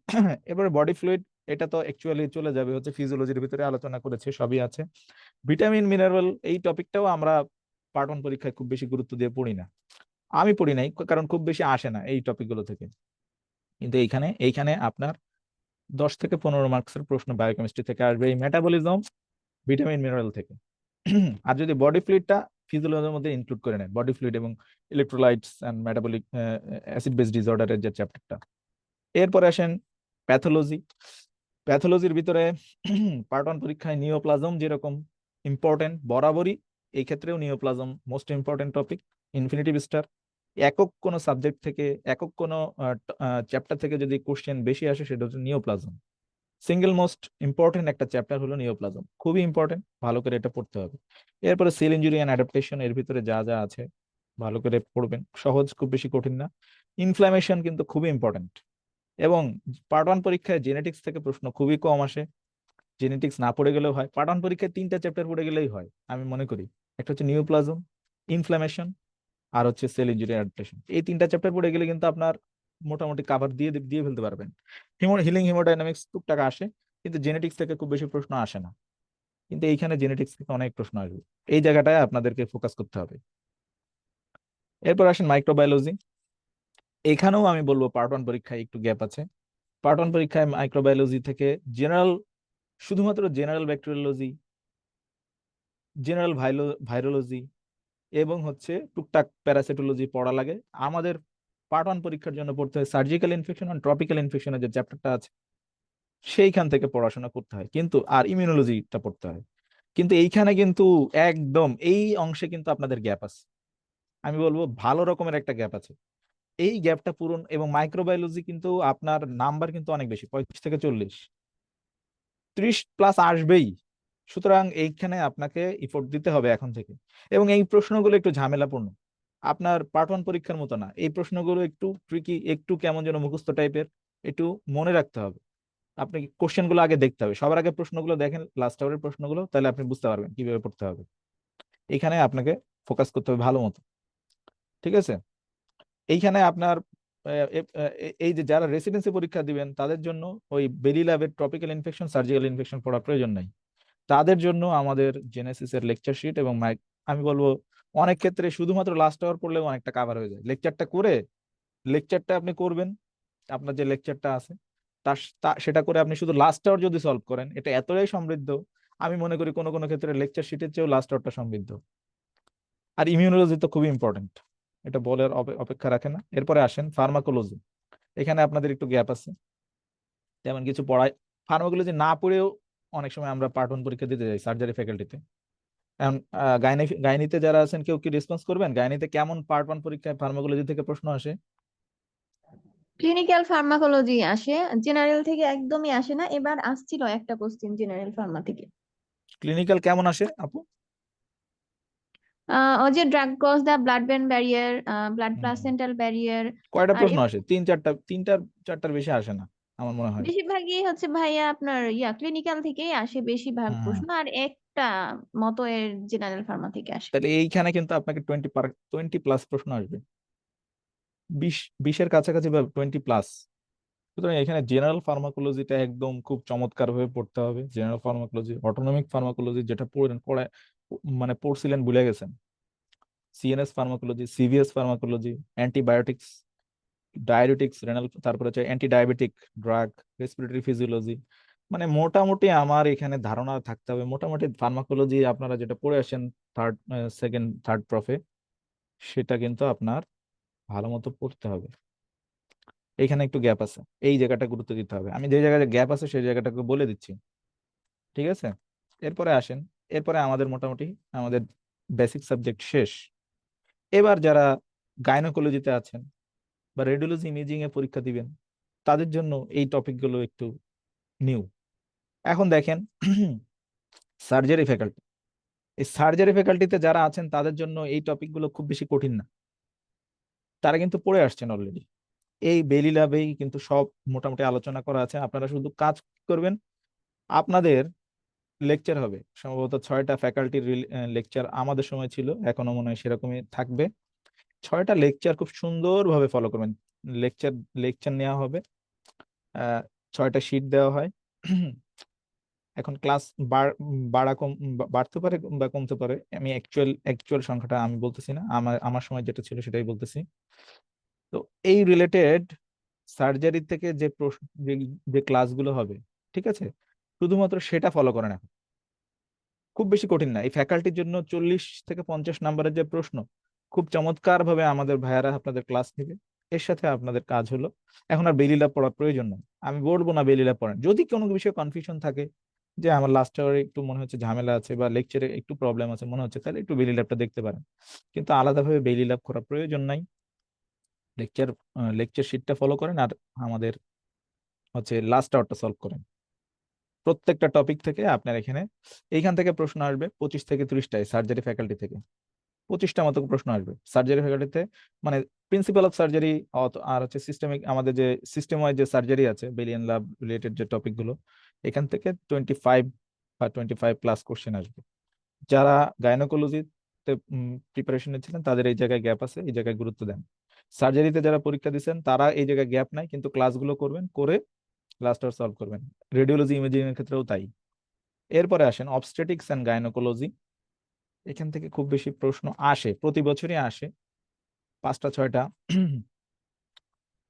এবারে বডি ফ্লুইড, এটা তো অ্যাকচুয়ালি চলে যাবে হচ্ছে ফিজিওলজির ভিতরে, আলোচনা করেছে, সবই আছে। ভিটামিন মিনারেল, এই টপিকটাও আমরা পার্ট ওয়ান পরীক্ষায় খুব বেশি গুরুত্ব দিয়ে পড়ি না, আমি পড়ি নাই, কারণ খুব বেশি আসে না এই টপিকগুলো থেকে। কিন্তু এইখানে এইখানে আপনার 10 থেকে 15 মার্কসের প্রশ্ন বায়োকেমিস্ট্রি থেকে আসবে, এই মেটাবলিজম, ভিটামিন মিনারেল থেকে। আর যদি বডি ফ্লুইডটা ফিজিওলজির মধ্যে ইনক্লুড করে নেয়, বডি ফ্লুইড এবং electrolytes and metabolic acid base ডিসঅর্ডারের যে চ্যাপ্টারটা। এরপরে আসেন প্যাথোলজি। প্যাথোলজির ভিতরে পার্ট 1 পরীক্ষায় নিওপ্লাজম যেরকম ইম্পর্টেন্ট বরাবরই, এই ক্ষেত্রেও neoplasm most important topic. Infinitive star একক কোনো সাবজেক্ট থেকে, একক কোনো চ্যাপ্টার থেকে যদি কোশ্চেন বেশি আসে সেটা হচ্ছে নিওপ্লাজম। সিঙ্গেল মোস্ট ইম্পর্টেন্ট একটা চ্যাপ্টার হলো নিওপ্লাজম, খুবই ইম্পর্টেন্ট, ভালো করে এটা পড়তে হবে। এরপরে সেল ইনজুরি অ্যান্ড অ্যাডাপ্টেশন, এর ভিতরে যা যা আছে ভালো করে পড়বেন, সহজ, খুব বেশি কঠিন না। ইনফ্লামেশন কিন্তু খুবই ইম্পর্টেন্ট। এবং পার্ট 1 পরীক্ষায় জেনেটিক্স থেকে প্রশ্ন খুবই কম আসে, জেনেটিক্স না পড়ে গেলেও হয়। পার্ট 1 পরীক্ষায় 3টা চ্যাপ্টার পড়ে গেলেই হয় আমি মনে করি। একটা হচ্ছে নিওপ্লাজম, ইনফ্লামেশন, আর হচ্ছে সেল ইনজুরি অ্যাডাপ্টেশন। এই 3টা চ্যাপ্টার পড়ে গেলে কিন্তু আপনার মোটামুটি কাভার দিয়ে দিয়ে ফেলতে পারবেন। হিলিং হিমোডাইনামিক্স টুকটাক আসে, কিন্তু জেনেটিক্স থেকে খুব বেশি প্রশ্ন আসে না। কিন্তু এইখানে জেনেটিক্স থেকে অনেক প্রশ্ন আসবে, এই জায়গাটায় আপনাদেরকে ফোকাস করতে হবে। এরপর আসেন মাইক্রোবায়োলজি। এখানেও আমি বলবো পার্ট 1 পরীক্ষায় একটু গ্যাপ আছে। পার্ট 1 পরীক্ষায় মাইক্রোবায়োলজি থেকে জেনারেল, শুধুমাত্র জেনারেল ব্যাকটেরিওলজি, জেনারেল ভাইরোলজি এবং হচ্ছে টুকটাক প্যারাসিটোলজি পড়া লাগে। আমাদের পার্ট 1 পরীক্ষার জন্য পড়তে হয় সার্জিক্যাল ইনফেকশন আর ট্রপিক্যাল ইনফেকশনের যে চ্যাপ্টারটা আছে সেইখান থেকে পড়াশোনা করতে হয়, কিন্তু আর ইমিউনোলজিটা পড়তে হয়। কিন্তু এইখানে কিন্তু একদম এই অংশে কিন্তু আপনাদের গ্যাপ আছে, আমি বলবো ভালো রকমের একটা গ্যাপ আছে। এই গ্যাপটা পূরণ, এবং মাইক্রোবায়োলজি কিন্তু আপনার নাম্বার কিন্তু অনেক বেশি, 35 থেকে 40, 30+ আসবেই। সুতরাং এইখানে আপনাকে ইফোর্ট দিতে হবে এখন থেকে। এবং এই প্রশ্নগুলো একটু ঝামেলাপূর্ণ, আপনার পার্ট 1 পরীক্ষার মতো না। এই প্রশ্নগুলো একটু ট্রিকি, একটু কেমন যেন মুখস্থ টাইপের, একটু মনে রাখতে হবে। আপনি কোশ্চেনগুলো আগে দেখতে হবে, সবার আগে প্রশ্নগুলো দেখেন, লাস্ট আওয়ারের প্রশ্নগুলো, তাহলে আপনি বুঝতে পারবেন কিভাবে পড়তে হবে। এখানে আপনাকে ফোকাস করতে হবে ভালো মতো, ঠিক আছে? এইখানে আপনার এই যে যারা রেসিডেন্সি পরীক্ষা দিবেন তাদের জন্য ওই বেলি ল্যাবের ট্রপিক্যাল ইনফেকশন, সার্জিক্যাল ইনফেকশন পড়ার প্রয়োজন নাই। তাদের জন্য আমাদের জেনেসিস এর লেকচার শিট এবং আমি বলবো অনেক ক্ষেত্রে শুধুমাত্র লাস্ট আওয়ার পড়লেও অনেকটা কাভার হয়ে যায়। লেকচারটা করে, লেকচারটা আপনি করবেন, আপনার যে লেকচারটা আছে সেটা করে আপনি শুধু লাস্ট আওয়ার যদি সলভ করেন, এটা এতটাই সমৃদ্ধ, আমি মনে করি কোনো কোনো ক্ষেত্রে লেকচার শিটের চেয়েও লাস্ট আওয়ারটা সমৃদ্ধ। আর ইমিউনোলজি তো খুবই ইম্পর্টেন্ট, এটা বলার অপেক্ষা রাখে না। এরপরে আসেন ফার্মাকোলজি। এখানে আপনাদের একটু গ্যাপ আছে, তেমন কিছু পড়ায়। ফার্মাকোলজি না পড়েও অনেক সময় আমরা পার্ট 1 পরীক্ষা দিতে যাই সার্জারি ফ্যাকাল্টিতে। এখন গাইনিতে যারা আছেন কেউ কি রেসপন্স করবেন? গাইনিতে কেমন পার্ট 1 পরীক্ষায় ফার্মাকোলজি থেকে প্রশ্ন আসে? ক্লিনিক্যাল ফার্মাকোলজি আসে, জেনারেল থেকে একদমই আসে না। এবার আসছিল একটা কোশ্চেন জেনারেল ফার্মা থেকে। ক্লিনিক্যাল কেমন আসে আপু? ওই যে drug cross the blood brain barrier, blood hmm. Placental barrier. কয়টা আর প্রশ্ন আসে? 3-4টা, 3-4টার বেশি আসে না আমার মনে হয়। বেশিরভাগই হচ্ছে ভাইয়া আপনার ক্লিনিক্যাল থেকেই আসে বেশিরভাগ হ্যাঁ, প্রশ্ন, আর একটা মতো এর জেনারেল ফার্মা থেকে আসে। তাহলে এইখানে কিন্তু আপনাকে 20+ প্রশ্ন আসবে, 20-20-এর কাছাকাছি বা 20+। সুতরাং এখানে জেনারেল ফার্মাকোলজিটা একদম খুব চমৎকার ভাবে পড়তে হবে। জেনারেল ফার্মাকোলজি, অটোনমিক ফার্মাকোলজি যেটা পড়ায় মানে পড়ছিলেন ভুলে গেছেন, CNS pharmacology, CVS pharmacology, antibiotics, diabetics, renal, তারপরে হচ্ছে anti diabetic drug, respiratory physiology. মানে মোটামুটি আমার এখানে ধারণা থাকতে হবে, মোটামুটি ফার্মাকোলজি আপনারা যেটা পড়ে আসেন সেকেন্ড থার্ড প্রফে, সেটা কিন্তু আপনার ভালো মতো পড়তে হবে। এইখানে একটু গ্যাপ আছে, এই জায়গাটা গুরুত্ব দিতে হবে। আমি যে জায়গায় গ্যাপ আছে সেই জায়গাটাকে বলে দিচ্ছি, ঠিক আছে? এরপরে আসেন, এরপরে আমাদের মোটামুটি আমাদের বেসিক সাবজেক্ট শেষ। এবার যারা গাইনোকোলজিতে আছেন বা রেডিওলজি ইমেজিং এ পরীক্ষা দিবেন, তাদের জন্য এই টপিকগুলো একটু নিউ। এখন দেখেন সার্জারি ফ্যাকাল্টি, এই সার্জারি ফ্যাকাল্টিতে যারা আছেন তাদের জন্য এই টপিকগুলো খুব বেশি কঠিন না, তারা কিন্তু পড়ে আসছেন অলরেডি। এই বেলি ল্যাবেই কিন্তু সব মোটামুটি আলোচনা করা আছে। আপনারা শুধু কাজ করবেন, আপনাদের লেকচার হবে সম্ভবত 6টা ফ্যাকাল্টির লেকচার আমাদের সময় ছিল, এখনো মনে হয় সেরকমই থাকবে। 6টা লেকচার খুব সুন্দরভাবে ফলো করবেন। লেকচার লেকচার নেওয়া হবে, 6টা শিট দেওয়া হয়। এখন ক্লাস বাড়া কম বাড়তে পারে বা কমতে পারে, আমি অ্যাকচুয়াল সংখ্যাটা আমি বলতেছি না, আমার আমার সময় যেটা ছিল সেটাই বলতেছি। তো এই রিলেটেড সার্জারি থেকে যে প্রশ্ন, যে ক্লাসগুলো হবে, ঠিক আছে, শুধুমাত্র সেটা ফলো করেন এখন। খুব বেশি কঠিন না। এই ফ্যাকাল্টির জন্য 40 থেকে 50 নাম্বারের যে প্রশ্ন, খুব চমৎকার ভাবে আমাদের ভাইয়ারা আপনাদের ক্লাস নেবে। এর সাথে আপনাদের কাজ হলো, এখন আর বেলি ল্যাব পড়ার প্রয়োজন নেই। আমি বলবো না বেলি ল্যাব পড়েন, যদি কোনো বিষয়ে কনফিউশন থাকে যে আমার লাস্ট আওয়ারে একটু মনে হচ্ছে ঝামেলা আছে বা লেকচারে একটু প্রবলেম আছে মনে হচ্ছে, তাহলে একটু বেলি ল্যাবটা দেখতে পারেন, কিন্তু আলাদাভাবে বেলি ল্যাব করার প্রয়োজন নাই। লেকচার লেকচার শিটটা ফলো করেন আর আমাদের হচ্ছে লাস্ট আওয়ারটা সলভ করেন। প্রত্যেকটা টপিক থেকে আপনার এইখান থেকে প্রশ্ন আসবে 25 থেকে 30টায়, সার্জারি ফ্যাকাল্টি থেকে 25টা মতো প্রশ্ন আসবে সার্জারি ফ্যাকাল্টিতে, মানে প্রিন্সিপাল অফ সার্জারি আর হচ্ছে সিস্টেমিক, আমাদের যে সিস্টেম ওয়াইজ যে সার্জারি আছে বেলিয়ান লাভ রিলেটেড যে টপিক গুলো, এখান থেকে 25 বা 25+ কোশ্চেন আসবে। যারা গাইনোকোলজিতে প্রিপারেশন নিচ্ছিলেন তাদের এই জায়গায় গ্যাপ আছে, এই জায়গায় গুরুত্ব দেন। সার্জারিতে যারা পরীক্ষা দিচ্ছেন তারা এই জায়গায় গ্যাপ নাই, কিন্তু ক্লাসগুলো করবেন, করে লাস্ট আওয়ার সলভ করবেন। রেডিওলজি ইমেজিং এর ক্ষেত্রেও তাই। এরপরে আসেন অবস্টেটিক্স অ্যান্ড গাইনোকোলজি। এখান থেকে খুব বেশি প্রশ্ন আসে, প্রতি বছরই আসে 5টা 6টা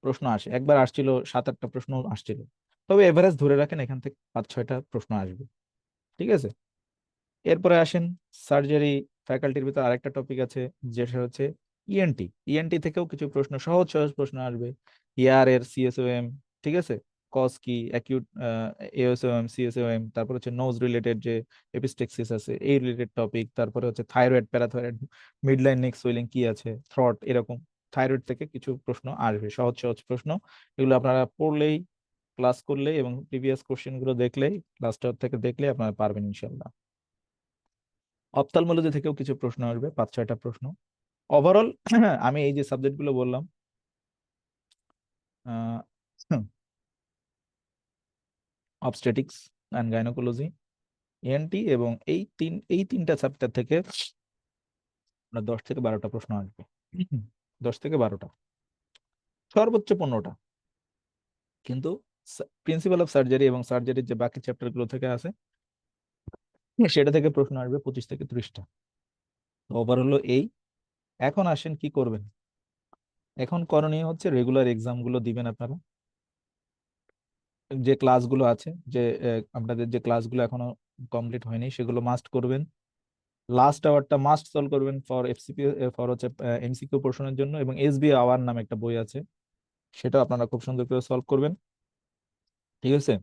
প্রশ্ন আসে। একবার আসছিল 7-8টা প্রশ্ন আসছিল, তবে এভারেজ ধরে রাখেন এখান থেকে 5-6টা প্রশ্ন আসবে। ঠিক আছে, এরপরে আসেন সার্জারি ফ্যাকাল্টির ভিতর আরেকটা টপিক আছে যেটা হচ্ছে ইএনটি। ইএনটি থেকেও কিছু প্রশ্ন, সহজ সহজ প্রশ্ন আসবে। ইয়ার এর সিএসওএম, ঠিক আছে, কজ কি, অ্যাকিউট এওএসওএম, সিএসওএম, তারপর হচ্ছে নোজ রিলেটেড যে এপিস্টেক্সিস আছে এই রিলেটেড টপিক, তারপরে হচ্ছে থাইরয়েড, প্যারাথাইরয়েড, মিডলাইন নেক সুয়েলিং কি আছে, থ্রট, এরকম থাইরয়েড থেকে কিছু প্রশ্ন আসবে, সহজ সহজ প্রশ্ন। এগুলো আপনারা পড়লেই, ক্লাস করলেই এবং প্রিভিয়াস কোশ্চেন গুলো দেখলেই, লাস্ট থেকে দেখলেই আপনারা পারবেন ইনশাল্লাহ। অপথ্যালমোলজি থেকেও কিছু প্রশ্ন আসবে, 5-6টা প্রশ্ন। ওভারঅল আমি এই যে সাবজেক্ট গুলো বললাম, অবস্টেটিক্স অ্যান্ড গাইনোকোলজি, এনটি, এবং এই তিনটা চ্যাপ্টার থেকে 10 থেকে 12টা প্রশ্ন আসবে। 10 থেকে 12টা, সর্বোচ্চ 15টা। কিন্তু প্রিন্সিপাল অফ সার্জারি এবং সার্জারির যে বাকি চ্যাপ্টার গুলো থেকে আছে সেটা থেকে প্রশ্ন আসবে 25 থেকে 30টা। ওভার হলো এই। এখন আসেন কি করবেন। এখন করণীয় হচ্ছে রেগুলার এক্সাম গুলো দিবেন আপনারা। যে ক্লাসগুলো আছে, যে আপনাদের যে ক্লাসগুলো এখনো কমপ্লিট হয়নি সেগুলো মাস্ট করবেন। লাস্ট আওয়ারটা মাস্ট সলভ করবেন ফর এফসিপি, ফর হচ্ছে এমসিকিউ পোর্শনের জন্য। এবং এসবি আওয়ার নামে একটা বই আছে, সেটা আপনারা খুব সুন্দর করে সলভ করবেন। ঠিক আছে,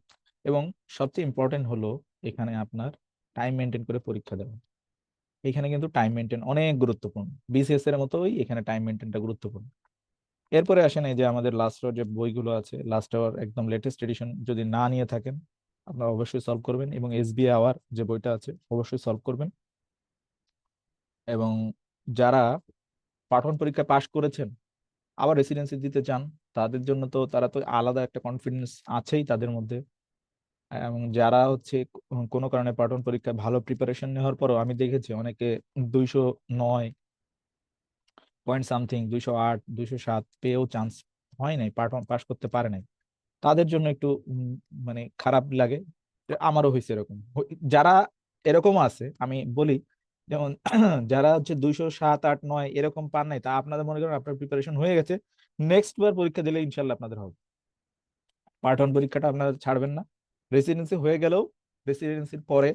এবং সবচেয়ে ইম্পর্টেন্ট হলো এখানে আপনার টাইম মেনটেন করে পরীক্ষা দেবেন। এখানে কিন্তু টাইম মেনটেন অনেক গুরুত্বপূর্ণ, বিসিএস এর মতোই এখানে টাইম মেনটেনটা গুরুত্বপূর্ণ। এরপরে আসেন এই যে আমাদের লাস্ট আওয়ার যে বইগুলো আছে, লাস্ট আওয়ার একদম লেটেস্ট এডিশন যদি না নিয়ে থাকেন আপনারা অবশ্যই সলভ করবেন, এবং এসবিআই আওয়ার যে বইটা আছে অবশ্যই সলভ করবেন। এবং যারা পাঠন পরীক্ষা পাশ করেছেন আবার রেসিডেন্সি দিতে চান, তাদের জন্য তো তারা তো আলাদা একটা কনফিডেন্স আছেই তাদের মধ্যে। এবং যারা হচ্ছে কোনো কারণে পাঠন পরীক্ষায় ভালো প্রিপারেশন নেওয়ার পরও আমি দেখেছি অনেকে 209 পয়েন্ট সামথিং, 208, 207 পেয়েও চান্স হয় নাই, পাস করতে পারে নাই। তাদের জন্য একটু মানে খারাপ লাগে। আমারও হয়েছে এরকম। যারা এরকম আছে আমি বলি, যেমন যারা হচ্ছে 207, 8, 9 এরকম পান নাই, তা আপনাদের মনে করেন আপনার প্রিপারেশন হয়ে গেছে, নেক্সট বার পরীক্ষা দিলে ইনশাল্লাহ আপনাদের হবে। পার্ট 1 পরীক্ষাটা আপনারা ছাড়বেন না। রেসিডেন্সি হয়ে গেলেও রেসিডেন্সির পরে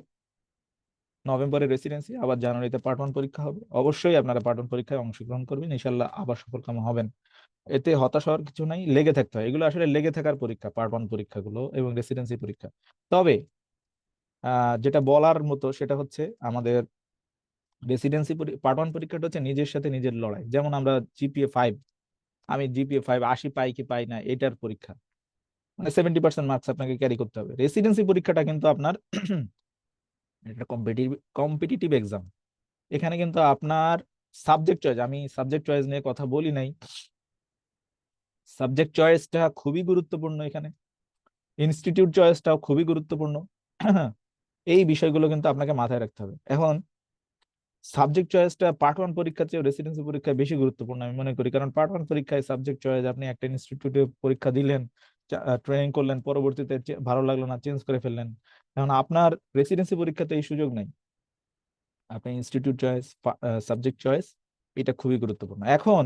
নভেম্বরে রেসিডেন্সি, আবার জানুয়ারিতে পার্ট 1 পরীক্ষা হবে। অবশ্যই আপনারা পার্ট 1 পরীক্ষায় অংশগ্রহণ করবেন, ইনশাল্লাহ আবার সফলকাম হবেন। এতে হতাশ হওয়ার কিছু নাই, লেগে থাকতে হয়। এগুলো আসলে লেগে থাকার পরীক্ষা, পার্ট 1 পরীক্ষাগুলো এবং রেসিডেন্সি পরীক্ষা। তবে যেটা বলার মতো সেটা হচ্ছে আমাদের রেসিডেন্সি পার্ট 1 পরীক্ষাটা হচ্ছে নিজের সাথে নিজের লড়াই। যেমন আমরা জিপিএ 5, আমি জিপিএ 5 80 পাই কি পাই না এটার পরীক্ষা, মানে 70% মার্কস আপনাকে ক্যারি করতে হবে। রেসিডেন্সি পরীক্ষাটা কিন্তু আপনার এটা কম্পিটিটিভ এক্সাম। এখানে কিন্তু আপনার সাবজেক্ট চয়েস, আমি সাবজেক্ট চয়েস নিয়ে কথা বলি নাই, সাবজেক্ট চয়েসটা খুবই গুরুত্বপূর্ণ এখানে, ইনস্টিটিউট চয়েসটাও খুবই গুরুত্বপূর্ণ। এই বিষয়গুলো কিন্তু আপনাকে মাথায় রাখতে হবে। এখন সাবজেক্ট চয়েসটা পার্ট 1 পরীক্ষার চেয়ে রেসিডেন্সি পরীক্ষায় বেশি গুরুত্বপূর্ণ আমি মনে করি, কারণ পার্ট 1 পরীক্ষায় সাবজেক্ট চয়েস আপনি একটা ইনস্টিটিউটে পরীক্ষা দিলেন, ট্রেনিং করলেন, পরবর্তীতে ভালো লাগলো না চেঞ্জ করে ফেললেন। এখন আপনার রেসিডেন্সি পরীক্ষাতে এই সুযোগ নাই, আপনি ইনস্টিটিউট চয়েস, সাবজেক্ট চয়েস, এটা খুবই গুরুত্বপূর্ণ। এখন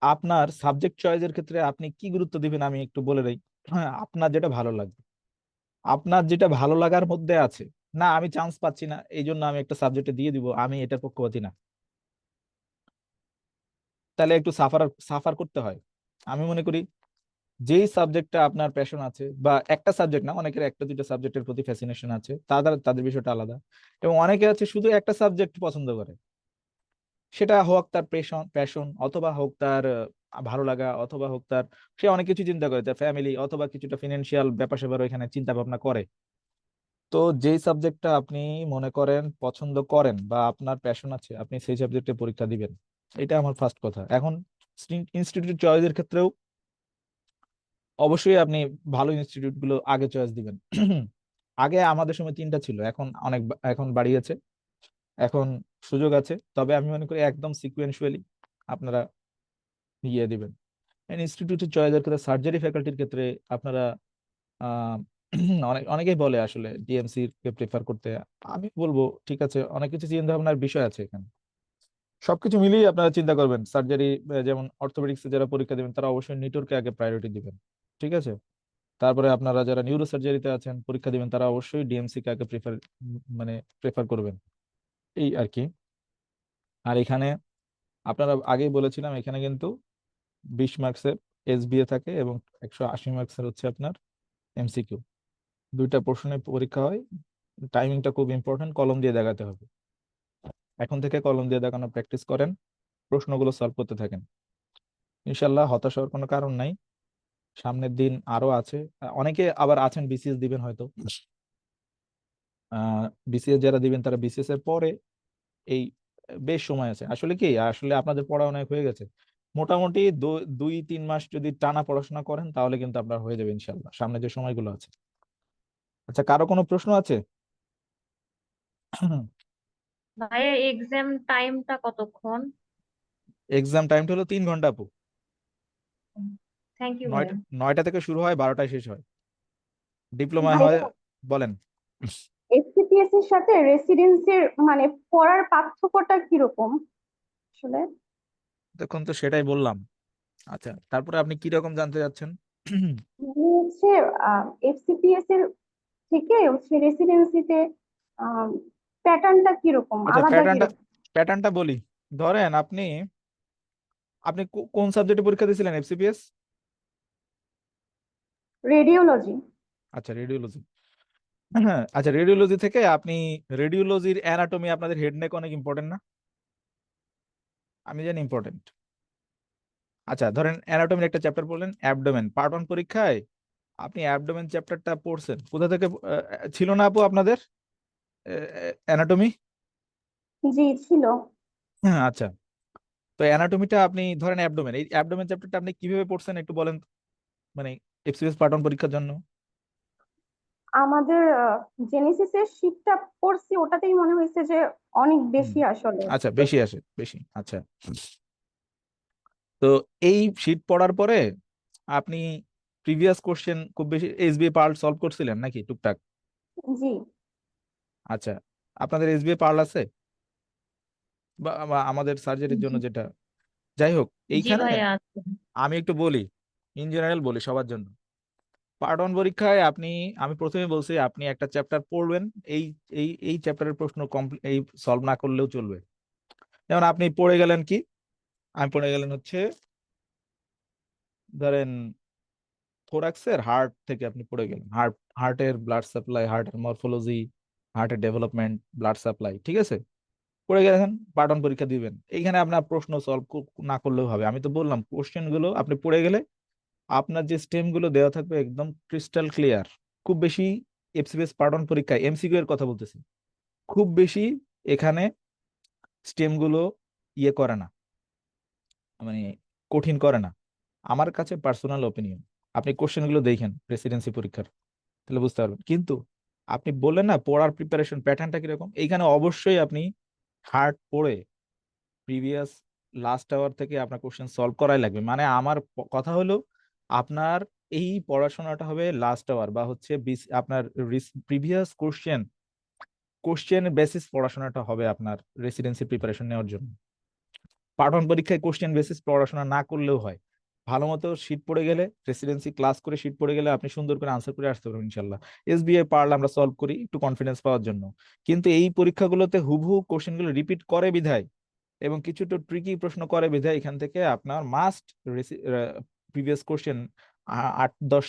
আপনার সাবজেক্ট চয়েসের ক্ষেত্রে আপনি কি গুরুত্ব দিবেন আমি একটু বলে দেই। হ্যাঁ, আপনার যেটা ভালো লাগবে, আপনার যেটা ভালো লাগার মধ্যে আছে না আমি চান্স পাচ্ছি না এই জন্য আমি একটা সাবজেক্টে দিয়ে দিব, আমি এটার পক্ষপাতী না, তাহলে একটু সাফার সাফার করতে হয়। আমি মনে করি যেই সাবজেক্টটা আপনার প্যাশন আছে, বা একটা সাবজেক্ট না, অনেকের একটা দুইটা সাবজেক্টের প্রতি ফ্যাসিনেশন আছে, তাদের তাদের বিষয়টা আলাদা। এবং অনেকে আছে শুধু একটা সাবজেক্ট পছন্দ করে, সেটা হোক তার প্যাশন প্যাশন অথবা হোক তার ভালো লাগা, অথবা হোক তার, সে অনেক কিছু চিন্তা করে, তার ফ্যামিলি অথবা কিছুটা ফিনান্সিয়াল ব্যাপার স্যাপার এখানে চিন্তা ভাবনা করে। তো যেই সাবজেক্টটা আপনি মনে করেন পছন্দ করেন বা আপনার প্যাশন আছে, আপনি সেই সাবজেক্টে পরীক্ষা দিবেন, এটা আমার ফার্স্ট কথা। এখন ইনস্টিটিউট চয়েসের ক্ষেত্রেও অবশ্যই আপনি ভালো ইনস্টিটিউট গুলো আগে চয়েস দিবেন। আগে আমাদের সময় তিনটা ছিল, এখন অনেক এখন বাড়িয়েছে, এখন সুযোগ আছে, তবে আমি মনে করি একদম সিকুয়েন্সুয়ালি আপনারা ইয়ে দিবেন। ইনস্টিটিউটের চয়েসের ক্ষেত্রে সার্জারি ফ্যাকাল্টির ক্ষেত্রে আপনারা আহ অনেকেই বলে আসলে ডিএমসি কে প্রেফার করতে। আমি বলবো ঠিক আছে, অনেক কিছু চিন্তা ভাবনার বিষয় আছে এখানে, সবকিছু মিলিয়ে আপনারা চিন্তা করবেন। সার্জারি যেমন অর্থোপেডিক্স যারা পরীক্ষা দিবেন তারা অবশ্যই নিটোরকে আগে প্রায়োরিটি দিবেন, ঠিক আছে। তারপরে আপনারা যারা নিউরো সার্জারিতে আছেন পরীক্ষা দিবেন তারা অবশ্যই ডিএমসি কে আগে মানে প্রেফার করবেন, এই আর কি। আর এখানে আপনারা আগেই বলেছিলাম, এখানে কিন্তু 20 মার্কসের এসবিএ থাকে এবং 180 মার্কসের হচ্ছে আপনার এমসিকিউ, দুইটা প্রশ্নে পরীক্ষা হয়। টাইমিংটা খুব ইম্পর্টেন্ট, কলম দিয়ে দেখাতে হবে। এখন থেকে কলম দিয়ে দেখানো প্র্যাকটিস করেন, প্রশ্নগুলো সলভ করতে থাকেন, ইনশাল্লাহ হতাশ হওয়ার কোনো কারণ নাই। সামনের দিন আরো আছে। অনেকে আবার আছেন বিসিএস দিবেন হয়তো, বিসিএস যারা দিবেন তারা বিসিএস এর পরে এই বেশ সময় আছে। আসলে কি, আসলে আপনাদের পড়া অনেক হয়ে গেছে, মোটামুটি 2-3 মাস যদি টানা পড়াশোনা করেন তাহলে কিন্তু আপনার হয়ে যাবে ইনশাল্লাহ, সামনে যে সময়গুলো আছে। আচ্ছা, কারো কোনো প্রশ্ন আছে? ভাইয়া এক্সাম টাইমটা কতক্ষণ? এক্সাম টাইমটা হলো 3 ঘন্টা আপু। থ্যাংক ইউ নয়টা ভাইয়া। 9টা থেকে শুরু হয়, 12টায় শেষ হয়, ডিপ্লোমায় হয়। ভাইয়া বলেন। এফসিপিএস এর সাথে রেসিডেন্সির মানে পড়ার পার্থক্যটা কিরকম আসলে? দেখুন তো সেটাই বললাম। আচ্ছা, তারপরে আপনি কি রকম জানতে চাচ্ছেন? মানে হচ্ছে এফসিপিএস এর থেকে হচ্ছে রেসিডেন্সিতে প্যাটার্নটা কিরকম, আচ্ছা, আলাদা প্যাটার্নটা কিরকম? প্যাটার্নটা বলি। ধরেন আপনি আপনি কোন সাবজেক্টে পরীক্ষা দিয়েছিলেন এফসিপিএস? রেডিওলজি। আচ্ছা, রেডিওলজি। হ্যাঁ, আচ্ছা, রেডিওলজি থেকে আপনি রেডিওলজির অ্যানাটমি আপনাদের হেড নেক অনেক ইম্পর্টেন্ট না? আমি জানি ইম্পর্টেন্ট। আচ্ছা, ধরেন অ্যানাটমির একটা চ্যাপ্টার পড়লেন, অ্যাবডোমেন পার্ট 1 পরীক্ষায় আপনি অ্যাবডোমেন চ্যাপ্টারটা পড়ছেন কোথা থেকে? ছিল না আপু আপনাদের অ্যানাটমি? জি ছিল। হ্যাঁ, আচ্ছা। তো অ্যানাটমিটা আপনি ধরেন অ্যাবডোমেন, এই অ্যাবডোমেন চ্যাপ্টারটা আপনি কিভাবে পড়ছেন একটু বলেন তো? মানে এফসিএস পার্ট 1 পরীক্ষার জন্য। আমাদের জেনেসিস এর শীটটা পড়ছি, ওটাতেই মনে হয়েছে যে অনেক হুম। বেশি আসলে। আচ্ছা, বেশি আসে বেশি, আচ্ছা। তো এই শীট পড়ার পরে আপনি প্রিভিয়াস কোশ্চেন খুব বেশি এসবিএ পার্ল সলভ করছিলেন নাকি টুকটাক? জি। আচ্ছা, আপনাদের এসবিএ পার্ল আছে, বা আমাদের সার্জারির জন্য জি যেটা, যাই হোক জি এইখানে ভাইয়া আছে। আমি একটু বলি, ইন জেনারেল বলি সবার জন্য। পার্ট 1 পরীক্ষায় আপনি, আমি প্রথমে বলছি আপনি একটা চ্যাপ্টার পড়বেন, এই এই চ্যাপ্টারের প্রশ্ন কমপ্লিট এই সলভ না করলেও চলবে। যেমন আপনি পড়ে গেলেন কি, আমি পড়ে গেলেন হচ্ছে ধরেন থোরাক্সের হার্ট থেকে আপনি পড়ে গেলেন, হার্টের ব্লাড সাপ্লাই, হার্টের মরফোলজি, হার্টের ডেভেলপমেন্ট, ব্লাড সাপ্লাই, ঠিক আছে, পড়ে গেছেন, পার্ট 1 পরীক্ষা দিবেন। এইখানে আপনার প্রশ্ন সলভ না করলেও হবে, আমি তো বললাম কোশ্চেন গুলো আপনি পড়ে গেলে আপনার যে স্টেম গুলো দেওয়া থাকবে একদম ক্রিস্টাল ক্লিয়ার। খুব বেশি এফসিপিএস পার্ট 1 পরীক্ষায় এমসিকিউ এর কথা বলতেছি, খুব বেশি এখানে স্টেম গুলো ইয়ে করে না, মানে কঠিন করে না, আমার কাছে পার্সোনাল ওপিনিয়ন। আপনি কোশ্চেন গুলো দেখেন প্রেসিডেন্সি পরীক্ষার, তাহলে বুঝতে পারবেন। কিন্তু আপনি বললেন না পড়ার প্রিপারেশন প্যাটার্নটা কিরকম, এইখানে অবশ্যই আপনি হার্ড পড়ে প্রিভিয়াস লাস্ট আওয়ার থেকে আপনার কোশ্চেন সলভ করাই লাগবে। মানে আমার কথা হলো আপনার এই পড়াশোনাটা হবে লাস্ট আওয়ার, বা হচ্ছে আপনার প্রিভিয়াস কোশ্চেন বেসিস পড়াশোনাটা হবে আপনার রেসিডেন্সি প্রিপারেশন নেওয়ার জন্য। পার্ট 1 পরীক্ষায় কোশ্চেন বেসিস পড়াশোনা না করলেও হয়, ভালো মতো শীট পড়ে গেলে, রেসিডেন্সি ক্লাস করে শীট পড়ে গেলে আপনি সুন্দর করে আনসার করে আসতে পারবেন ইনশাল্লাহ। এসবিএ পারলে আমরা সলভ করি একটু কনফিডেন্স পাওয়ার জন্য, কিন্তু এই পরীক্ষাগুলোতে হুবহু কোশ্চেনগুলো রিপিট করে বিধায় এবং কিছু তো ট্রিকি প্রশ্ন করে বিধায় এখান থেকে আপনার মাস্ট প্রিভিয়াস কোশ্চেন 8-10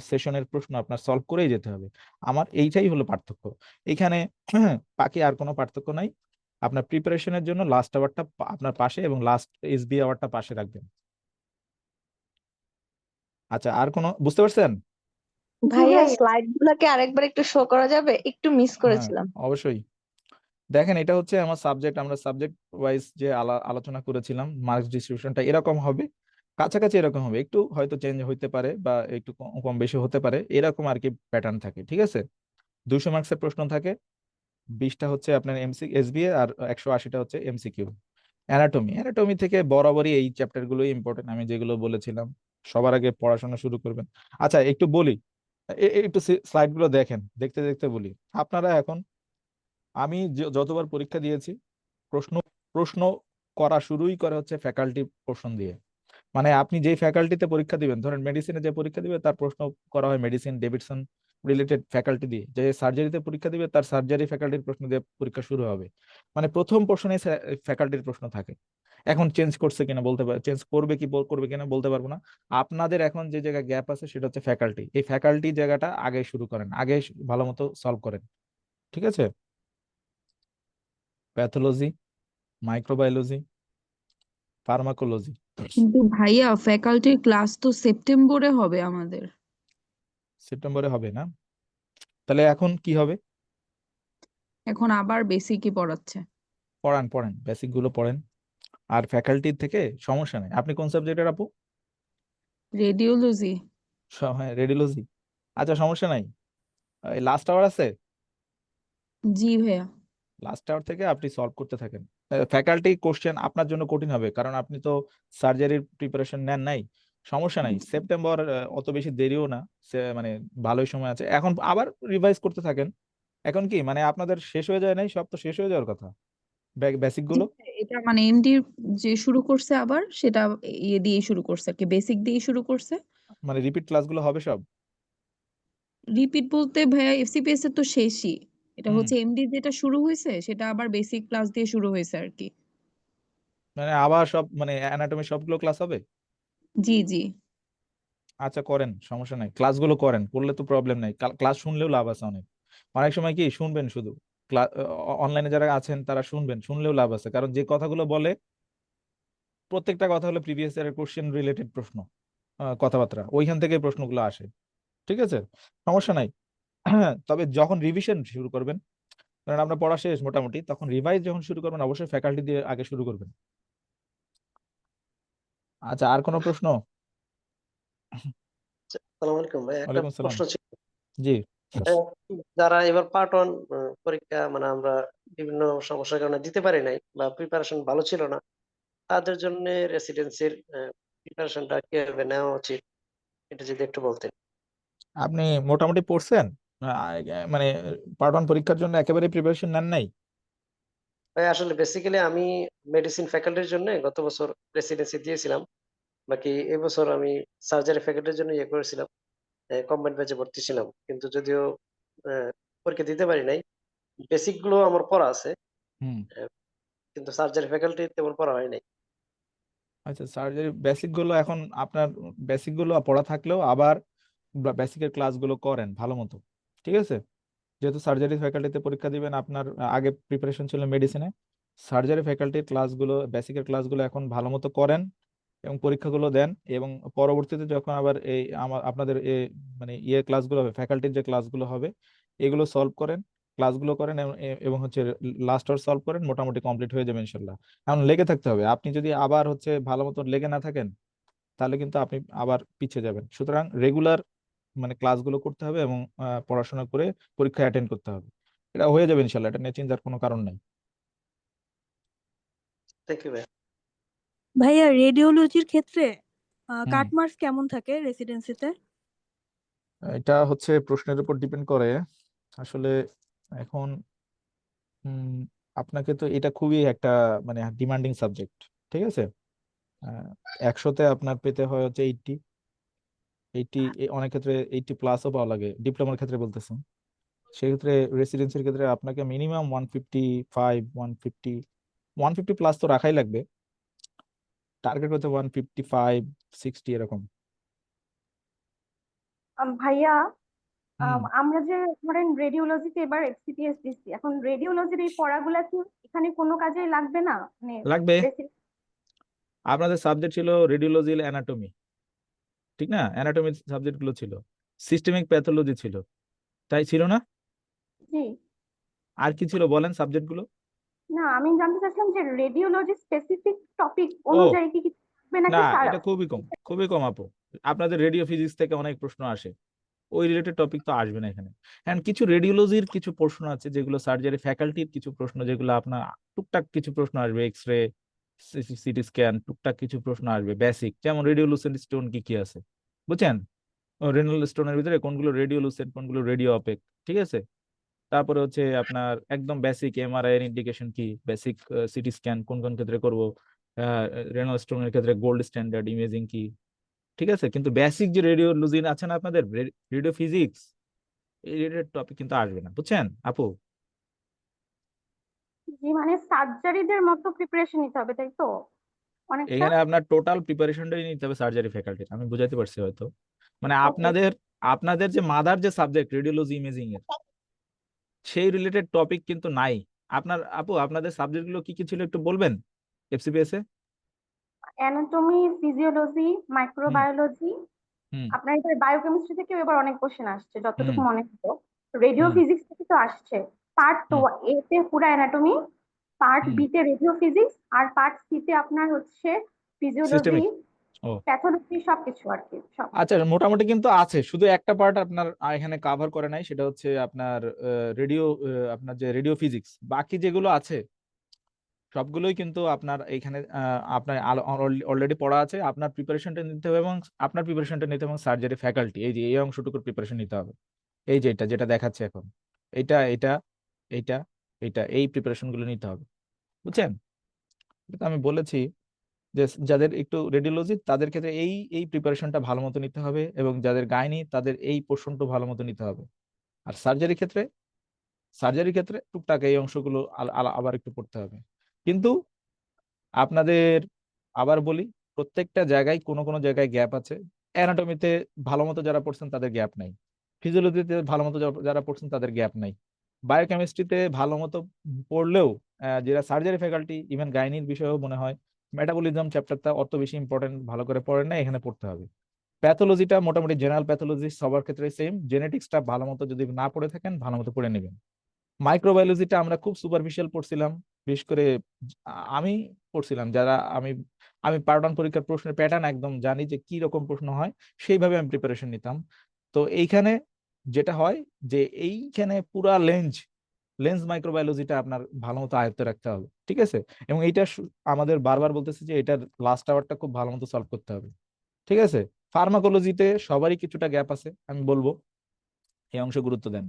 সেশনের প্রশ্ন আপনার সলভ করেই যেতে হবে। আমার এইটাই হলো পার্থক্য এখানে। বাকি আর কোনো পার্থক্য নাই। আপনার প্রিপারেশনের জন্য লাস্ট আওয়ারটা আপনার পাশে এবং লাস্ট এসবি আওয়ারটা পাশে রাখবেন। আচ্ছা, আর কোনো বুঝতে পারছেন? ভাইয়া ভাইয়া স্লাইড গুলাকে আরেকবার একটু শো করা যাবে? একটু মিস হ্যাঁ, করেছিলাম। অবশ্যই। দেখেন, এটা হচ্ছে আমার সাবজেক্ট, আমরা সাবজেক্ট ওয়াইজ যে আলোচনা করেছিলাম, মার্কস ডিস্ট্রিবিউশনটা এরকম হবে, কাছাকাছি এরকম হবে, একটু হয়তো চেঞ্জ হইতে পারে বা একটু কম কম বেশি হতে পারে, এরকম আর কি প্যাটার্ন থাকে, ঠিক আছে? 200 মার্কসের প্রশ্ন থাকে, 20টা হচ্ছে আপনার এসবিএ আর 180টা হচ্ছে এমসিকিউ। অ্যানাটমি থেকে বরাবরই এই চ্যাপ্টার গুলোই ইম্পর্টেন্ট, আমি যেগুলো বলেছিলাম। সবার আগে পড়াশোনা শুরু করবেন। আচ্ছা, একটু বলি, একটু স্লাইড গুলো দেখেন, দেখতে দেখতে বলি। আপনারা এখন, আমি যতবার পরীক্ষা দিয়েছি, প্রশ্ন প্রশ্ন করা শুরুই করে হচ্ছে ফ্যাকাল্টি পোর্শন দিয়ে। মানে আপনি যেই ফ্যাকাল্টিতে পরীক্ষা দিবেন, ধরেন মেডিসিনে যে পরীক্ষা দিবে তার প্রশ্ন করা হয় মেডিসিন ডেভিডসন রিলেটেড ফ্যাকাল্টি দিয়ে, যে সার্জারিতে পরীক্ষা দিবে তার সার্জারি ফ্যাকাল্টির প্রশ্ন দিয়ে পরীক্ষা শুরু হবে। মানে প্রথম পোর্শনে ফ্যাকাল্টির প্রশ্ন থাকে। এখন চেঞ্জ করছে কিনা বলতে পার, চেঞ্জ করবে কি করবে কিনা বলতে পারবো না। আপনাদের এখন যে জায়গায় গ্যাপ আছে সেটা হচ্ছে ফ্যাকাল্টি, এই ফ্যাকাল্টি জায়গাটা আগে শুরু করেন, আগে ভালো মতো সলভ করেন, ঠিক আছে? Pathology, microbiology, pharmacology. কিন্তু ভাইয়া ফ্যাকাল্টির ক্লাস তো সেপ্টেম্বরে হবে আমাদের। সেপ্টেম্বরে হবে না? তাহলে এখন কি হবে? এখন আবার বেসিকই পড়াচ্ছে। পড়ান পড়ান, বেসিক গুলো পড়েন। আর ফ্যাকাল্টির থেকে সমস্যা নেই। আপনি কোন সাবজেক্টের আপু? রেডিওলজি। হ্যাঁ, রেডিওলজি। আচ্ছা, সমস্যা নাই। লাস্ট আওয়ার আছে, জি ভাইয়া। লাস্ট আওয়ার থেকে আপনি সলভ করতে থাকেন। ফ্যাকাল্টি কোশ্চেন আপনার জন্য কঠিন হবে, কারণ আপনি তো সার্জারির প্রিপারেশন নেন নাই। সমস্যা নাই, সেপ্টেম্বর অত বেশি দেরিও না, মানে ভালোই সময় আছে। এখন আবার রিভাইজ করতে থাকেন। এখন কি মানে আপনাদের শেষ হয়ে যায় নাই? সব তো শেষ হয়ে যাওয়ার কথা, বেসিক জি গুলো। ভাইয়া, এটা মানে এমডি যে শুরু করছে আবার সেটা ইয়ে দিয়ে শুরু করছে আর কি, বেসিক দিয়ে শুরু করছে। মানে রিপিট ক্লাসগুলো হবে সব। রিপিট বলতে ভাইয়া এফসিপিএস এর তো শেষই, এটা হুম, হচ্ছে এমডি যেটা শুরু হয়েছে সেটা আবার বেসিক ক্লাস দিয়ে শুরু হয়েছে আর কি। মানে আবার সব মানে অ্যানাটমি সবগুলো ক্লাস হবে। জি জি। আচ্ছা, করেন, সমস্যা নাই, ক্লাসগুলো করেন, করলে তো প্রবলেম নাই। ক্লাস শুনলেও লাভ আছে অনেক। অনেক সময় কি শুনবেন শুধু, অনলাইনে যারা আছেন তারা শুনবেন, শুনলেও লাভ আছে, কারণ যে কথাগুলো বলে প্রত্যেকটা কথা হলো প্রিভিয়াস ইয়ারের কোশ্চেন রিলেটেড প্রশ্ন, কথাবার্তা ওইখান থেকে প্রশ্নগুলো আসে, ঠিক আছে? সমস্যা নাই। তবে যখন রিভিশন শুরু করবেন, কারণ আপনার পড়া শেষ মোটামুটি, তখন রিভাইজ যখন শুরু করবেন অবশ্যই ফ্যাকাল্টি দিয়ে আগে শুরু করবেন। আচ্ছা, আর কোনো প্রশ্ন? আসসালামু আলাইকুম ভাই, একটা ওয়ালাইকুম সালাম। প্রশ্ন ছিল। জি। আহ, যারা এবার পার্ট ওয়ান পরীক্ষা মানে আমরা বিভিন্ন সমস্যার কারণে দিতে পারি নাই বা প্রিপারেশন ভালো ছিল না, তাদের জন্য রেসিডেন্সির প্রিপারেশনটা কিভাবে নেওয়া উচিত, এটা যদি একটু বলতেন। আপনি মোটামুটি পড়ছেন? মানে পার্ট ওয়ান পরীক্ষার জন্য একেবারে প্রিপারেশন নেন নাই? ভাই আসলে বেসিক্যালি আমি মেডিসিন ফ্যাকাল্টির জন্য গত বছর রেসিডেন্সি দিয়েছিলাম, বাকি এবছর আমি সার্জারি ফ্যাকাল্টির জন্য ইয়ে করেছিলাম, কম্বাইন্ড ব্যাচে ভর্তি ছিলাম, কিন্তু যদিও আহ, পরীক্ষা দিতে পারি নাই। বেসিক গুলো আমার পড়া আছে, হুম। কিন্তু সার্জারি ফ্যাকাল্টি তেমন পড়া হয় নাই। আচ্ছা, সার্জারি বেসিক গুলো এখন আপনার, বেসিক গুলো পড়া থাকলেও আবার বেসিকের ক্লাসগুলো করেন ভালো মতো, ঠিক আছে? যেহেতু সার্জারি ফ্যাকাল্টিতে পরীক্ষা দিবেন, আপনার আগে প্রিপারেশন ছিল মেডিসিনে, সার্জারি ফ্যাকাল্টির ক্লাসগুলো, বেসিকের ক্লাসগুলো এখন ভালো মতো করেন এবং পরীক্ষাগুলো দেন। এবং পরবর্তীতে যখন আবার এই আপনাদের মানে ক্লাসগুলো হবে, ফ্যাকাল্টির যে ক্লাসগুলো হবে, এগুলো সলভ করেন, ক্লাসগুলো করেন এবং হচ্ছে লাস্ট আওয়ার সলভ করেন, মোটামুটি কমপ্লিট হয়ে যাবে ইনশাল্লাহ। এখন লেগে থাকতে হবে, আপনি যদি আবার হচ্ছে ভালো মতো লেগে না থাকেন তাহলে কিন্তু আপনি আবার পিছিয়ে যাবেন। সুতরাং রেগুলার মানে ক্লাসগুলো করতে হবে এবং পড়াশোনা করে পরীক্ষা অ্যাটেন্ড করতে হবে। এটা হয়ে যাবে ইনশাল্লাহ, এটা নিয়ে চিন্তার কোনো কারণ নেই। থ্যাংক ইউ ভাই। ভাইয়া রেডিওলজির ক্ষেত্রে হুম। কাট মার্কস কেমন থাকে রেসিডেন্সিতে? এটা হচ্ছে প্রশ্নের উপর ডিপেন্ড করে আসলে। এখন উম, আপনাকে তো এটা খুবই একটা মানে ডিমান্ডিং সাবজেক্ট, ঠিক আছে? 100-তে আপনার পেতে হয় হচ্ছে 80 অনেক ক্ষেত্রে 80+ পাওয়া লাগে, ডিপ্লোমার ক্ষেত্রে বলতেছেন। সেক্ষেত্রে রেসিডেন্সির ক্ষেত্রে আপনাকে মিনিমাম 155 150+ তো রাখাই লাগবে, টার্গেট হচ্ছে 155-60 এরকম। ভাইয়া হুম, আমরা যে ধরেন রেডিওলজিতে এবার এফসিপিএস দিচ্ছি, এখন রেডিওলজির এই পড়াগুলা কি এখানে কোনো কাজে লাগবে না? মানে লাগবে। basic- আপনাদের সাবজেক্ট ছিল রেডিওলজি, অ্যানাটমি, ঠিক না? অ্যানাটমি সাবজেক্ট গুলো ছিল, সিস্টেমিক প্যাথোলজি ছিল, তাই ছিল না? জি আর কি ছিল বলেন সাবজেক্ট গুলো? না, আমি জানতে চাচ্ছিলাম যে রেডিওলজি স্পেসিফিক টপিক ও অনুযায়ী কি কিছু থাকবে না, নাকি এটা খুবই কম আপু। আপনাদের রেডিও ফিজিক্স থেকে অনেক প্রশ্ন আসে, ওই রিলেটেড টপিক তো আসবে না এখানে। এন্ড কিছু রেডিওলজির কিছু প্রশ্ন আছে যেগুলো সার্জারি ফ্যাকাল্টির কিছু প্রশ্ন, যেগুলো আপনার টুকটাক কিছু প্রশ্ন আসবে, এক্স রে, সিটি স্ক্যান, টুকটাক কিছু প্রশ্ন আসবে বেসিক, যেমন রেডিওলুসেন্ট স্টোন কি কি আছে, বুঝছেন? রেনাল স্টোনের ভিতরে কোনগুলো রেডিওলুসেন্ট, কোনগুলো রেডিও অপেক, ঠিক আছে? তারপরে হচ্ছে আপনার একদম বেসিক এমআরআই এর ইন্ডিকেশন কি, বেসিক সিটি স্ক্যান কোন কোন ক্ষেত্রে করব, রেনাল স্টোনের ক্ষেত্রে গোল্ড স্ট্যান্ডার্ড ইমেজিং কি, ঠিক আছে? কিন্তু বেসিক যে রেডিওলজি আছে না আপনাদের, রেডিও ফিজিক্স, এই রিলেটেড টপিক কিন্তু আসবে না, বুঝছেন আপু? জি মানে সার্জারিদের মতো প্রিপারেশন নিতে হবে তাই তো অনেকটা? এখানে আপনার টোটাল প্রিপারেশনটাই নিতে হবে সার্জারি ফ্যাকাল্টির, আমি বুঝাতে পারছি হয়তো। মানে ওকে। আপনাদের আপনাদের যে মাদার যে সাবজেক্ট রেডিওলজি ইমেজিং এর, সেই রিলেটেড টপিক কিন্তু নাই। আপু আপনাদের সাবজেক্ট গুলো কি কি ছিল একটু বলবেন এফসিপিএস এ? অ্যানাটমি, ফিজিওলজি, হুম, মাইক্রোবায়োলজি। হুম, আপনার এবার বায়োকেমিস্ট্রি থেকেও এবার অনেক কোশ্চেন আসছে যতটুকু হুম, মনে হতো। রেডিও হুম, ফিজিক্স থেকে তো আসছে। পার্ট হুম, এ তে পুরো অ্যানাটমি, পার্ট হুম, বি তে রেডিও ফিজিক্স, আর পার্ট সি তে আপনার হচ্ছে ফিজিওলজি, সিস্টেমিক। ও প্যাথোলজি, সবকিছু আর কি সব। আচ্ছা, মোটামুটি কিন্তু আছে, শুধু একটা পার্ট আপনার এখানে কাভার করে নাই, সেটা হচ্ছে আপনার রেডিও, আপনার যে রেডিও ফিজিক্স, বাকি যেগুলো আছে সবগুলোই কিন্তু আপনার এখানে আপনার অলরেডি পড়া আছে। আপনার প্রিপারেশনটা নিতে হবে, এবং আপনার প্রিপারেশনটা নিতে হবে সার্জারি ফ্যাকাল্টি, এই যে এই অংশটুকুর প্রিপারেশন নিতে হবে। এই যে এটা যেটা দেখাচ্ছে এখন, এটা এটা এইটা এইটা, এই প্রিপারেশন গুলো নিতে হবে, বুঝছেন? এটা তো আমি বলেছি যে যাদের একটু রেডিওলজি তাদের ক্ষেত্রে এই এই প্রিপারেশনটা ভালো মতো নিতে হবে, এবং যাদের গাইনি তাদের এই পোর্শনটা ভালো মতো নিতে হবে। আর সার্জারির ক্ষেত্রে টুকটাক এই অংশগুলো আবার একটু পড়তে হবে। কিন্তু আপনাদের আবার বলি, প্রত্যেকটা জায়গায় কোনো কোনো জায়গায় গ্যাপ আছে। অ্যানাটমিতে ভালো মতো যারা পড়ছেন তাদের গ্যাপ নাই, ফিজিওলজিতে ভালো মতো যারা পড়ছেন তাদের গ্যাপ নাই, বায়োকেমিস্ট্রিতে ভালো মতো পড়লেও যারা সার্জারি ফ্যাকাল্টি, ইভেন গাইনির বিষয়েও মনে হয় মেটাবলিজম চ্যাপ্টারটা অত বেশি ইম্পর্টেন্ট, ভালো করে পড়েন না, এখানে পড়তে হবে। প্যাথোলজিটা মোটামুটি জেনারেল প্যাথোলজি সবার ক্ষেত্রে সেম, জেনেটিক্সটা ভালো মতো যদি না পড়ে থাকেন ভালো মতো পড়ে নেবেন। মাইক্রোবায়োলজিটা আমরা খুব সুপারফিশিয়াল পড়ছিলাম, বিশেষ করে আমি পড়ছিলাম, যারা আমি আমি পার্ট 1 পরীক্ষার প্রশ্নের প্যাটার্ন একদম জানি যে কি রকম প্রশ্ন হয়, সেইভাবে আমি প্রিপারেশন নিতাম। তো এইখানে যেটা হয় যে এইখানে পুরা লেন্স মাইক্রোবায়োলজিটা আপনার ভালো মতো আয়ত্তে রাখতে হবে, ঠিক আছে? এবং এইটা আমাদের বারবার বলতেছে যে এটার লাস্ট আওয়ারটা খুব ভালো মতো সলভ করতে হবে, ঠিক আছে? ফার্মাকোলজিতে সবারই কিছুটা গ্যাপ আছে, আমি বলবো এই অংশে গুরুত্ব দেন,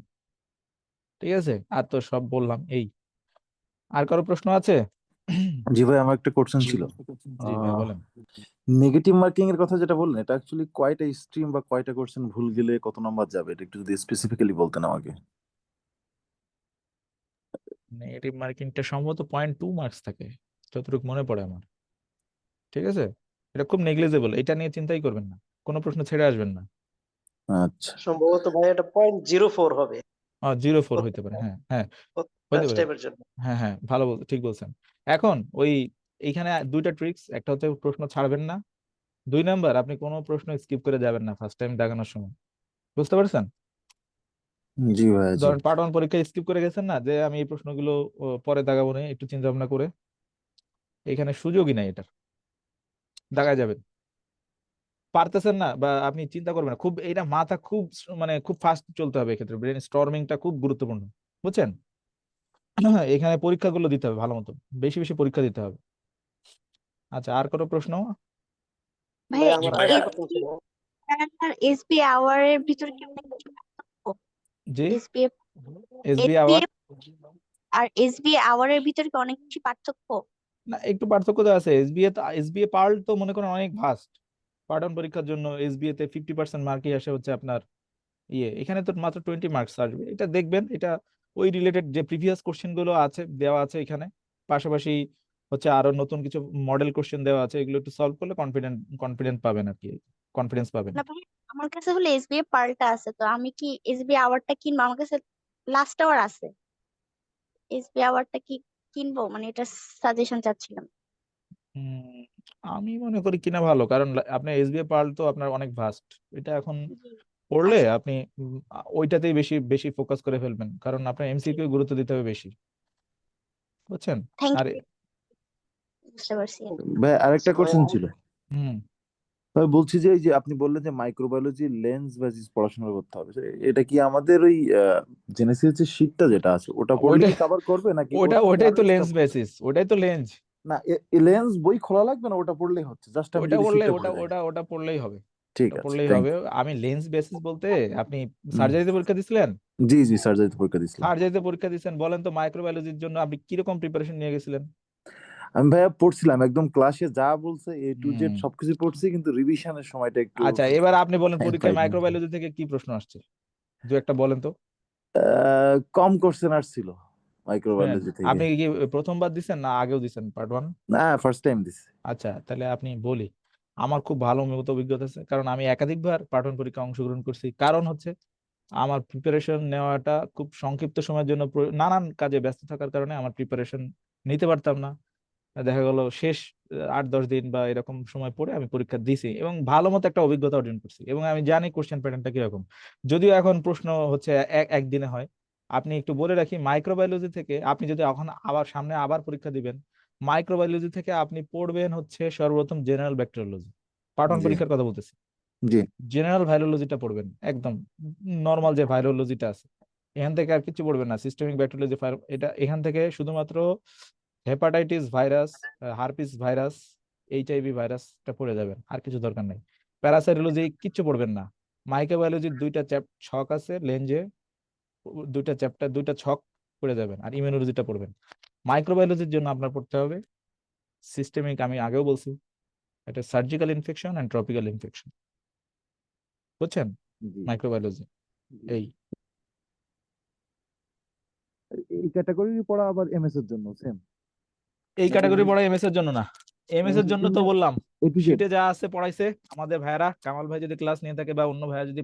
ঠিক আছে? আর তো সব বললাম এই। আর কারো প্রশ্ন আছে? জি ভাই, আমার একটা কোশ্চেন ছিল। জি ভাই বলেন। নেগেটিভ মার্কিং এর কথা যেটা বললেন, এটা অ্যাকচুয়ালি কয়টা স্ট্রিম বা কয়টা কোশ্চেন ভুল গেলে কত নাম্বার যাবে, এটা একটু যদি স্পেসিফিক্যালি বলতেন আমাকে। নেগেটিভ মার্কিংটা সম্ভবত 0.2 মার্কস থাকে, যতটুকু মনে পড়ে আমার, ঠিক আছে? এটা খুব নেগলিজেবল, এটা নিয়ে চিন্তাই করবেন না, কোনো প্রশ্ন ছেড়ে আসবেন না। আচ্ছা। সম্ভবত ভাই এটা 0.04 হবে 0.4 হইতে পারে, হ্যাঁ হ্যাঁ, হইতে লাঞ্চ পারে। টাইমের জন্য। হ্যাঁ হ্যাঁ, ভালো ঠিক বলছেন। এখন ওই এইখানে দুইটা ট্রিক্স, একটা হচ্ছে প্রশ্ন ছাড়বেন না, 2 নাম্বার আপনি কোনো প্রশ্ন স্কিপ করে যাবেন না ফার্স্ট টাইম দাগানোর সময়, বুঝতে পারছেন? জি ভাই, জি। ধরেন পার্ট 1 পরীক্ষায় স্কিপ করে গেছেন না, যে আমি এই প্রশ্নগুলো পরে দাগাবো না, একটু চিন্তা ভাবনা করে, এখানে সুযোগই নাই এটার, দাগায় যাবেন। পারতেছেন না বা আপনি চিন্তা করবেন না, খুব এটা মাথা খুব মানে খুব ফাস্ট চলতে হবে, এক্ষেত্রে ব্রেন স্টর্মিংটা খুব গুরুত্বপূর্ণ, বুঝছেন? এখানে পরীক্ষাগুলো দিতে হবে ভালো মতো, বেশি বেশি পরীক্ষা দিতে হবে। আচ্ছা, আর কোনো প্রশ্ন? ভাই ভাইয়া আমার হুম। আরেকটা কোশ্চেন ছিল। আর এসবি আওয়ারের ভিতরে কি অনেক কিছু পার্থক্য? জি, এসপিএফ এসবি আওয়ার, আর এসবি আওয়ারের ভিতরে কি অনেক কিছু পার্থক্য? না, একটু পার্থক্য তো আছে। এসবিএ পার্ল তো মনে করেন অনেক ভাস্ট। পার্ট পরীক্ষার জন্য এসবিএ তে 50% মার্কই আসে হচ্ছে আপনার এখানে তো মাত্র 20 মার্কস আসবে। এটা দেখবেন, এটা ওই রিলেটেড যে প্রিভিয়াস কোশ্চেন গুলো আছে দেওয়া আছে এখানে, পাশাপাশি হচ্ছে আরো নতুন কিছু মডেল কোশ্চেন দেওয়া আছে, এগুলো একটু সলভ করলে কনফিডেন্ট পাবেন আর কি, কনফিডেন্স পাবেন। না ভাই, আমার কাছে হলো এসবিএ পার্টটা আছে, তো আমি কি এসবিএ আওয়ারটা কিনবো? আমার কাছে লাস্ট আওয়ার আছে, এসবিএ আওয়ারটা কি কিনবো? মানে এটা সাজেশন চাচ্ছিলাম। উম, আমি মনে করি কিনা ভালো, কারণ আপনার এসবিএ পার্ল তো আপনার অনেক ভাস্ট। এটা এখন জি। পড়লে আচ্ছা, আপনি ওইটাতেই বেশি বেশি ফোকাস করে ফেলবেন, কারণ আপনার এমসিকিউ গুরুত্ব দিতে হবে বেশি, বুঝছেন? থ্যাংক আর ইউ, বুঝতে পারছি। ভাই আরেকটা আচ্ছা ভাই, কোশ্চেন ছিল। হুম আমি বলছি যে এই যে আপনি বললেন যে মাইক্রোবায়োলজি লেন্স বেসিস পড়াশোনা করতে হবে, এটা কি আমাদের ওই জেনেসিস যে শীটটা যেটা আছে ওটা পড়লে ওইটা কি কভার করবে, নাকি ওর ওটা থেকে ওটাই আরো তো এক্সট্রা লেন্স পড়তে হবে? বেসিস, ওটাই তো লেন্স। না, লেন্স বই খোলা লাগবে না, ওটা পড়লেই হচ্ছে, জাস্ট আমি ওটা যদি পড়লে শীটটা ওটা পড়ে যাই? ওটা ওটা পড়লেই হবে, ঠিক ওটা আছে, পড়লেই থ্যাংক হবে। ইউ। আমি লেন্স বেসিস বলতে, আপনি সার্জারিতে পরীক্ষা দিছিলেন? জি জি, সার্জারিতে পরীক্ষা দিয়েছিলাম। সার্জারিতে পরীক্ষা দিয়েছেন, বলেন তো মাইক্রোবায়োলজির জন্য আপনি কিরকম প্রিপারেশন নিয়ে গেছিলেন? আমি ভাইয়া পড়ছিলাম একদম, ক্লাসে যা বলছে A to Z হুম সবকিছু পড়ছি, কিন্তু রিভিশনের সময়টা একটু আচ্ছা, এবার আপনি বলেন পরীক্ষায় পাইনি। মাইক্রোবায়োলজি থেকে কি প্রশ্ন আসছে, দু একটা বলেন তো। কম কোশ্চেন আসছিল শুনেন, মাইক্রোবায়োলজি থেকে। আপনি কি প্রথমবার দিছেন না আগেও দিছেন পার্ট 1? না, ফার্স্ট টাইম দিছি। আচ্ছা, তাহলে আপনি বলি, আমার খুব ভালো মতো অভিজ্ঞতা আছে, কারণ আমি একাধিকবার পার্ট 1 পরীক্ষায় অংশগ্রহণ করছি। কারণ হচ্ছে আমার প্রিপারেশন নেওয়াটা খুব সংক্ষিপ্ত সময়ের জন্য নানান কাজে ব্যস্ত থাকার কারণে আমার প্রিপারেশন নিতে পারতাম না। দেখা গেল শেষ 8-10 দিন বা এরকম সময় পরে আমি পরীক্ষা দিছি এবং ভালো মতো একটা অভিজ্ঞতা অর্জন করছি, এবং আমি জানি কোশ্চেন প্যাটার্নটা কিরকম। যদিও এখন প্রশ্ন হচ্ছে একদিনে হয়। আপনি একটু বলে রাখি, মাইক্রোবায়োলজি থেকে আপনি যদি এখন আবার সামনে আবার পরীক্ষা দিবেন, মাইক্রোবায়োলজি থেকে আপনি পড়বেন হচ্ছে সর্বপ্রথম জেনারেল ব্যাকটেরিওলজি। পার্ট 1 জি পরীক্ষার কথা বলতেছি। জি জেনারেল ভাইরোলজিটা পড়বেন, একদম নর্মাল যে ভাইরোলজিটা আছে, এখান থেকে আর কিছু পড়বেন না। সিস্টেমিক ব্যাকটেরিওলজি এটা এখান থেকে শুধুমাত্র hepatitis virus, herpes virus, HIV ভাইরাসটা পড়ে যাবেন, আর কিছু দরকার নেই। প্যারাসাইটোলজি কিচ্ছু পড়বেন না। মাইক্রোবায়োলজির 2টা ছক আছে লেঞ্জে, 2টা চ্যাপ্টার 2টা ছক পড়ে যাবেন, আর ইমিউনোলজিটা পড়বেন। মাইক্রোবায়োলজির জন্য আপনার পড়তে হবে সিস্টেমিক, আমি আগেও বলছি, এটা surgical infection and tropical infection, বুঝছেন? জি। মাইক্রোবায়োলজি এই এই ক্যাটাগরি পড়া আবার এমএস এর জন্য সেম, এই নাকি ক্যাটাগরি ভাই? পড়া এমএস এর জন্য না, এমএস এমএস এর এর জন্য জন্য তো বললাম A to Z। শীটে যা আছে পড়াইছে আমাদের ভাইয়ারা। কামাল ভাই যদি ক্লাস নিয়ে থাকে বা অন্য ভাইয়া যদি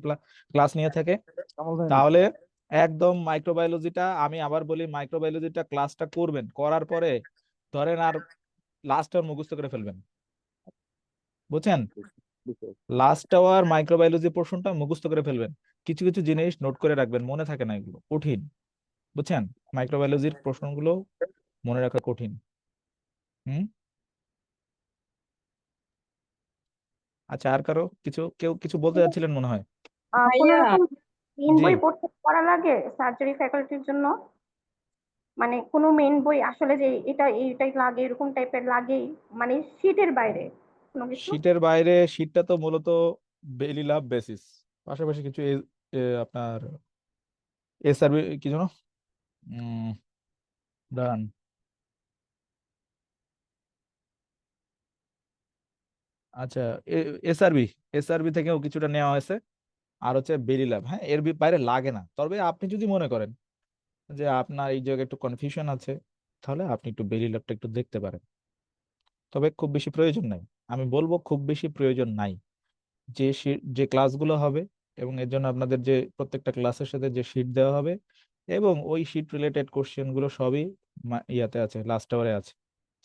ক্লাস নিয়ে থাকে, কামাল ভাই নিছে। তাহলে একদম মাইক্রোবায়োলজিটা, আমি আবার বলি মাইক্রোবায়োলজিটা ক্লাসটা করবেন, করার পরে ধরেন আর লাস্ট আওয়ার মুখস্থ করে ফেলবেন, বুঝছেন? বুঝতে পারছি। লাস্ট আওয়ার মাইক্রোবায়োলজি পোর্শনটা মুখস্থ করে ফেলবেন। কিছু কিছু জিনিস নোট করে রাখবেন, মনে থাকে না, এগুলো কঠিন, বুঝছেন? মাইক্রোবায়োলজির প্রশ্নগুলো মনে রাখা কঠিন। হুম আচ্ছা, আর কারো কেউ কিছু বলতে যাচ্ছিলেন মনে হয়। কোনো ভাইয়া, রকম মেন জি, বই পড়া লাগে সার্জারি ফ্যাকাল্টির জন্য? মানে কোনো মেন বই আসলে যে এইটাই লাগে এরকম টাইপের লাগেই, মানে শীটের বাইরে কোনো কিছু? শীটের বাইরে, শীটটা তো মূলত বেলি লাভ বেসিস, পাশাপাশি কিছু আপনার এসআরবি কি জানো, দাঁড়ান, আচ্ছা, এসআরবি এসআরবি থেকেও কিছুটা নেওয়া হয়েছে। আর হচ্ছে বেলি লাভ, হ্যাঁ, এর বাইরে লাগে না। তবে আপনি যদি মনে করেন যে আপনার এই জায়গায় একটু কনফিউশন আছে, তাহলে আপনি একটু বেলি লাভটা একটু দেখতে পারেন, তবে খুব বেশি প্রয়োজন নাই। আমি বলবো খুব বেশি প্রয়োজন নাই। যে ক্লাসগুলো হবে এবং এর জন্য আপনাদের যে প্রত্যেকটা ক্লাসের সাথে যে শিট দেওয়া হবে, এবং ওই শিট রিলেটেড কোশ্চেন গুলো সবই ইয়াতে আছে, লাস্ট আওয়ারে আছে,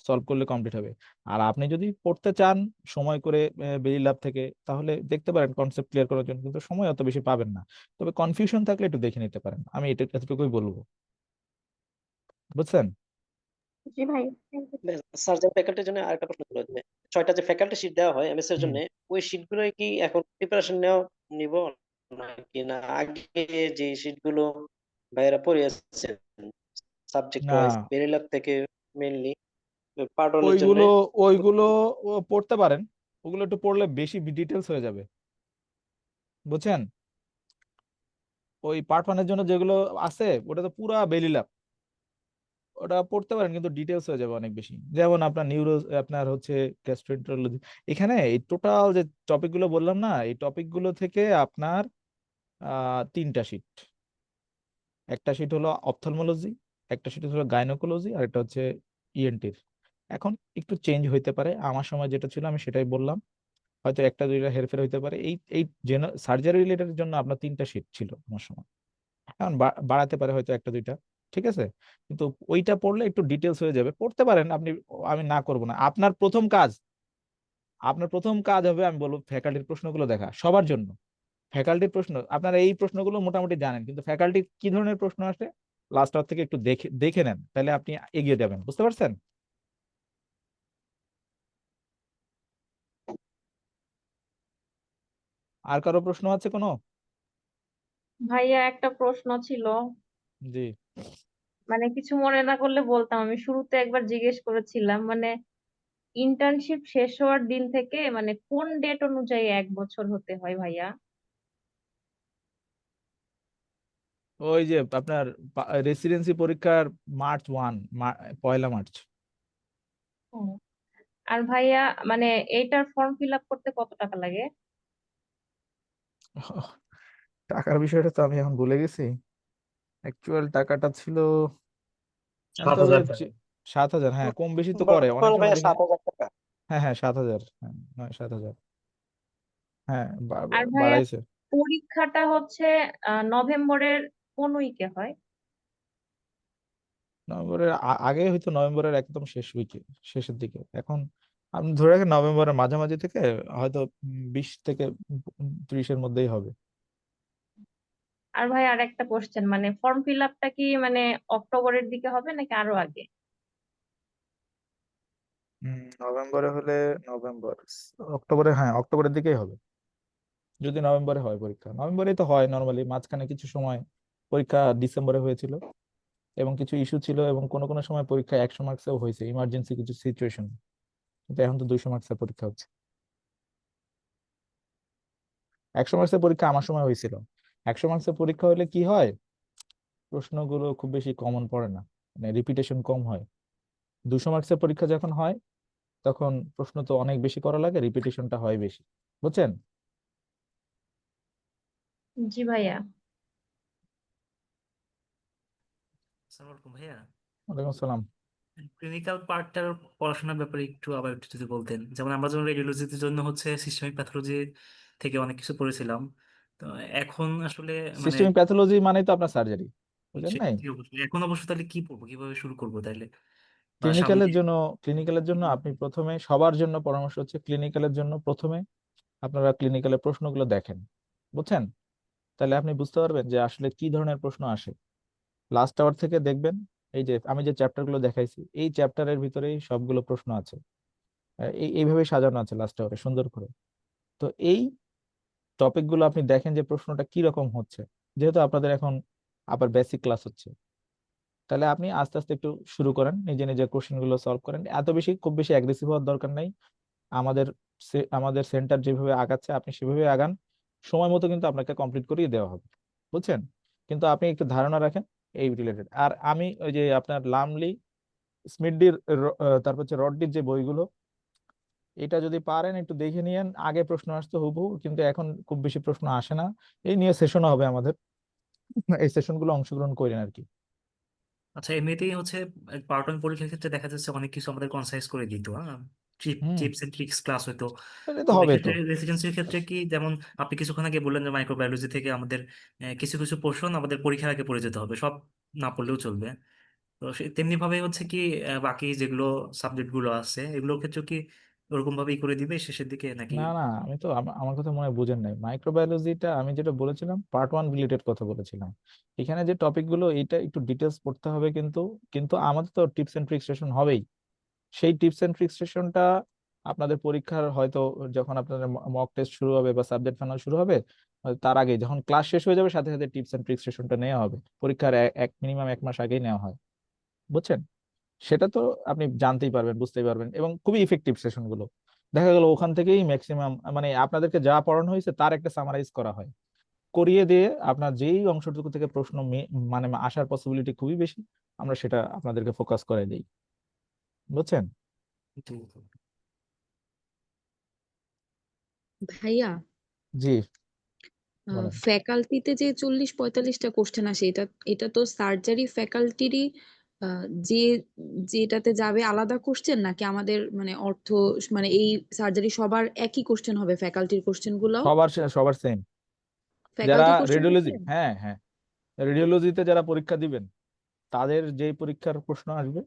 সলভ করলে কমপ্লিট হবে। আর আপনি যদি পড়তে চান সময় করে বেরি ল্যাব থেকে, তাহলে দেখতে পারেন কনসেপ্ট ক্লিয়ার করার জন্য, কিন্তু সময় অত বেশি পাবেন না। তবে কনফিউশন থাকলে একটু দেখে নিতে পারেন, আমি এতটুকুই বলবো, বুঝছেন? জি ভাই, thank you. সার্জারি ফ্যাকাল্টির জন্য আরেকটা প্রশ্ন ছিল যে 6টা যে ফ্যাকাল্টি শিট দেওয়া হয় এমএস এর হুম জন্য, ওই শিটগুলো কি এখন প্রিপারেশন নিব নাকি না আগে যে শিটগুলো ভাইয়েরা পড়িয়েছেন সাবজেক্ট না, ওয়াইজ বেরিলাব থেকে মেইনলি পার্ট 1 এর জন্য? ওইগুলো ওইগুলো পড়তে পারেন, ওগুলো একটু পড়লে বেশি ডিটেলস হয়ে যাবে, বুঝছেন? ওই পার্ট 1 এর জন্য যেগুলো আছে ওটা তো পুরা বেলি ল্যাব, ওটা পড়তে পারেন, কিন্তু ডিটেলস হয়ে যাবে অনেক বেশি। যেমন আপনার আপনার হচ্ছে গ্যাস্ট্রোএন্টারোলজি, এখানে এই টোটাল যে টপিক গুলো বললাম না, এই টপিক গুলো থেকে আপনার 3টা শিট। একটা শিট হলো অপথলমোলজি, একটা শিট হলো গাইনোকোলজি, আর একটা হচ্ছে ইএনটির। এখন একটু চেঞ্জ হইতে পারে, আমার সময় যেটা ছিল আমি সেটাই বললাম, হয়তো একটা দুইটা হেরফের হইতে পারে। এই এই সার্জারি রিলেটেড জন্য আপনার 3টা শিট ছিল আমার সময়, এখন বাড়াতে পারে হয়তো একটা দুইটা, ঠিক আছে। কিন্তু ওইটা পড়লে একটু ডিটেলস হয়ে যাবে, পড়তে পারেন আপনি, আমি না করব না। আপনার প্রথম কাজ হবে, আমি বলবো ফ্যাকাল্টির প্রশ্নগুলো দেখা সবার জন্য। ফ্যাকাল্টির প্রশ্ন আপনারা এই প্রশ্নগুলো মোটামুটি জানেন, কিন্তু ফ্যাকাল্টি কি ধরনের প্রশ্ন আসে লাস্ট আওয়ার থেকে একটু দেখে দেখে নেন, তাহলে আপনি এগিয়ে যাবেন। বুঝতে পারছেন? আর কারো প্রশ্ন আছে কোনো? ভাইয়া একটা প্রশ্ন ছিল, জি। মানে কিছু মনে না করলে বলতাম। আমি শুরুতে একবার জিজ্ঞেস করেছিলাম, মানে ইন্টার্নশিপ শেষ হওয়ার দিন থেকে মানে কোন ডেট অনুযায়ী 1 বছর হতে হয় ভাইয়া? ওই যে আপনার রেসিডেন্সি পরীক্ষার মার্চ 1, 1 মার্চ। ও, আর ভাইয়া মানে এইটার ফর্ম ফিল আপ করতে কত টাকা লাগে? টাকার বিষয়টা তো আমি এখন ভুলে গেছি, অ্যাকচুয়াল টাকাটা ছিল, আমি সাত তো হাজার টাকা 7,000। হ্যাঁ, কম বেশি তো করে অনেক বর্তমান সময় ভাইয়া দেখি। 7,000 টাকা। হ্যাঁ হ্যাঁ, 7,000, হ্যাঁ 7,000। হ্যাঁ, আর ভাইয়া বাড়াইছে। পরীক্ষাটা হচ্ছে নভেম্বরের কোন উইকে হয়? নভেম্বরের আগে হয়তো, নভেম্বরের একদম শেষ উইকে, শেষের দিকে। এখন আপনি ধরে রাখেন নভেম্বরের মাঝামাঝি থেকে, হয়তো 20 থেকে 30-এর মধ্যেই হবে। আর ভাই আর একটা কোশ্চেন, মানে ফর্ম ফিল আপটা কি মানে অক্টোবরের দিকে হবে নাকি আরো আগে? নভেম্বরে হলে, নভেম্বর, অক্টোবরে, হ্যাঁ অক্টোবরের দিকেই হবে। যদি নভেম্বরে হয় পরীক্ষা, নভেম্বরেই তো হয় নর্মালি। মাঝখানে কিছু সময় পরীক্ষা ডিসেম্বরে হয়েছিল, এবং কিছু ইস্যু ছিল, এবং কোনো কোনো সময় পরীক্ষা 100 মার্কসেও হয়েছে, ইমার্জেন্সি কিছু সিচুয়েশন। কিন্তু এখন তো 200 মার্কসের পরীক্ষা হচ্ছে। 100 মার্কসের পরীক্ষা আমার সময় হয়েছিল। 100 মার্কসের পরীক্ষা হলে কি হয়, প্রশ্নগুলো খুব বেশি কমন পড়ে না, মানে রিপিটেশন কম হয়। 200 মার্কসের পরীক্ষা যখন হয়, তখন প্রশ্ন তো অনেক বেশি করা লাগে, রিপিটেশনটা হয় বেশি। বুঝছেন? জি ভাইয়া। আসসালামু আলাইকুম ভাইয়া। ওয়ালাইকুম আসসালাম। ক্লিনিক্যাল পার্টটার পড়াশোনার ব্যাপারে আবার একটু যদি বলতেন। যেমন আমরা যখন রেডিওলজির জন্য হচ্ছে সিস্টেমিক প্যাথোলজি থেকে অনেক কিছু পড়েছিলাম, তো এখন আসলে মানে সিস্টেমিক প্যাথোলজি মানে তো আপনার সার্জারি, বুঝলেন সে- নাই? জি অবশ্যই। এখন অবশ্য তাহলে কি পড়বো, কিভাবে শুরু করবো তাইলে, বা সামনে? ক্লিনিক্যালের জন্য আপনি প্রথমে, সবার জন্য পরামর্শ হচ্ছে, ক্লিনিক্যালের জন্য প্রথমে আপনারা ক্লিনিক্যালের প্রশ্নগুলো দেখেন। বুঝছেন? তাহলে আপনি বুঝতে পারবেন যে আসলে কি ধরনের প্রশ্ন আসে। লাস্ট আওয়ার থেকে দেখবেন, এই যে আমি যে চ্যাপ্টার গুলো দেখাইছি, এই চ্যাপ্টারের ভিতরেই সবগুলো প্রশ্ন আছে। এইভাবে সাজানো আছে লাস্ট আওয়ারে সুন্দর করে। তো এই টপিক গুলো আপনি দেখেন যে প্রশ্নটা কি রকম হচ্ছে, যেহেতু আপনাদের এখন আবার বেসিক ক্লাস হচ্ছে, তাহলে আপনি আস্তে আস্তে একটু শুরু করেন, নিজে নিজে কোশ্চেন গুলো সলভ করেন। এত বেশি, খুব বেশি অ্যাগ্রেসিভ হওয়ার দরকার নাই। আমাদের আমাদের সেন্টার যেভাবে আগাচ্ছে, আপনি সেভাবে আগান, সময় মতো কিন্তু আপনাকে কমপ্লিট করিয়ে দেওয়া হবে। বুঝছেন? কিন্তু আপনি একটু ধারণা রাখেন এই রিলেটেড। আর আমি ওই যে আপনার লামলি, স্মিথডির, তারপর হচ্ছে রডডির যে বইগুলো, এটা যদি পারেন একটু দেখে নিয়েন। আগে প্রশ্ন আসতো হুবহু, কিন্তু এখন খুব বেশি প্রশ্ন আসে না। এই নিয়ে সেশনও হবে আমাদের, এই সেশনগুলো অংশগ্রহণ করেন আর কি। আচ্ছা, এমনিতেই হচ্ছে পার্ট ওয়ান পরীক্ষার ক্ষেত্রে দেখা যাচ্ছে অনেক কিছু আমাদের কনসাইজ করে দিত, হ্যাঁ, হুম, টিপস এন্ড ট্রিক্স ক্লাস হতো। এটা তো তো হবে তো। এক্ষেত্রে রেসিডেন্সির ক্ষেত্রে কি, যেমন আপনি কিছুক্ষণ আগে বললেন যে মাইক্রোবায়োলজি থেকে আমাদের কিছু কিছু পোর্শন আমাদের পরীক্ষার আগে পড়ে যেতে হবে, সব না পড়লেও চলবে। তো তেমনি ভাবে হচ্ছে কি বাকি যেগুলো সাবজেক্ট গুলো আছে এগুলোর ক্ষেত্রে কি ওরকম ভাবেই করে দিবে শেষের দিকে নাকি? না না, আমি তো আমার কথা মনে হয় বুঝেন নাই। মাইক্রোবায়োলজিটা আমি যেটা বলেছিলাম পার্ট 1 রিলেটেড কথা বলেছিলাম। এখানে যে টপিক গুলো, এটা একটু ডিটেলস পড়তে হবে, কিন্তু কিন্তু আমাদের তো টিপস এন্ড ট্রিক্স সেশন হবেই। সেই টিপস এন্ড ট্রিক্স সেশনটা আপনাদের পরীক্ষার হয়তো, যখন আপনাদের মক টেস্ট শুরু হবে বা সাবজেক্ট ফাইনাল শুরু হবে, তার আগে যখন ক্লাস শেষ হয়ে যাবে, সাথে সাথে টিপস এন্ড ট্রিক্স সেশনটা নেওয়া হবে। পরীক্ষার মিনিমাম 1 মাস আগেই নেওয়া হয়। বুঝছেন? সেটা তো আপনি জানতেই পারবেন, বুঝতেই পারবেন, এবং খুবই ইফেক্টিভ সেশন গুলো। দেখা গেল ওখান থেকেই ম্যাক্সিমাম, মানে আপনাদেরকে যা পড়ানো হয়েছে তার একটা সামারাইজ করা হয়, করিয়ে দিয়ে আপনার যেই অংশটুকু থেকে প্রশ্ন মানে আসার পসিবিলিটি খুবই বেশি, আমরা সেটা আপনাদেরকে ফোকাস করে দিই, বুঝছেন? জি। ভাইয়া, জি বলেন। ফ্যাকাল্টিতে যে 40-45টা কোশ্চেন আসে, এটা এটা তো সার্জারি ফ্যাকাল্টিরই যে যেটাতে যাবে আলাদা কোশ্চেন, নাকি আমাদের মানে অর্থ মানে এই সার্জারি সবার একই কোশ্চেন হবে ফ্যাকাল্টির কোশ্চেন গুলো? সবার সেম। যারা ফ্যাকাল্টি কোশ্চেন রেডিওলজি, সেম? হ্যাঁ হ্যাঁ, রেডিওলজিতে যারা পরীক্ষা দিবেন তাদের যেই পরীক্ষার প্রশ্ন আসবে,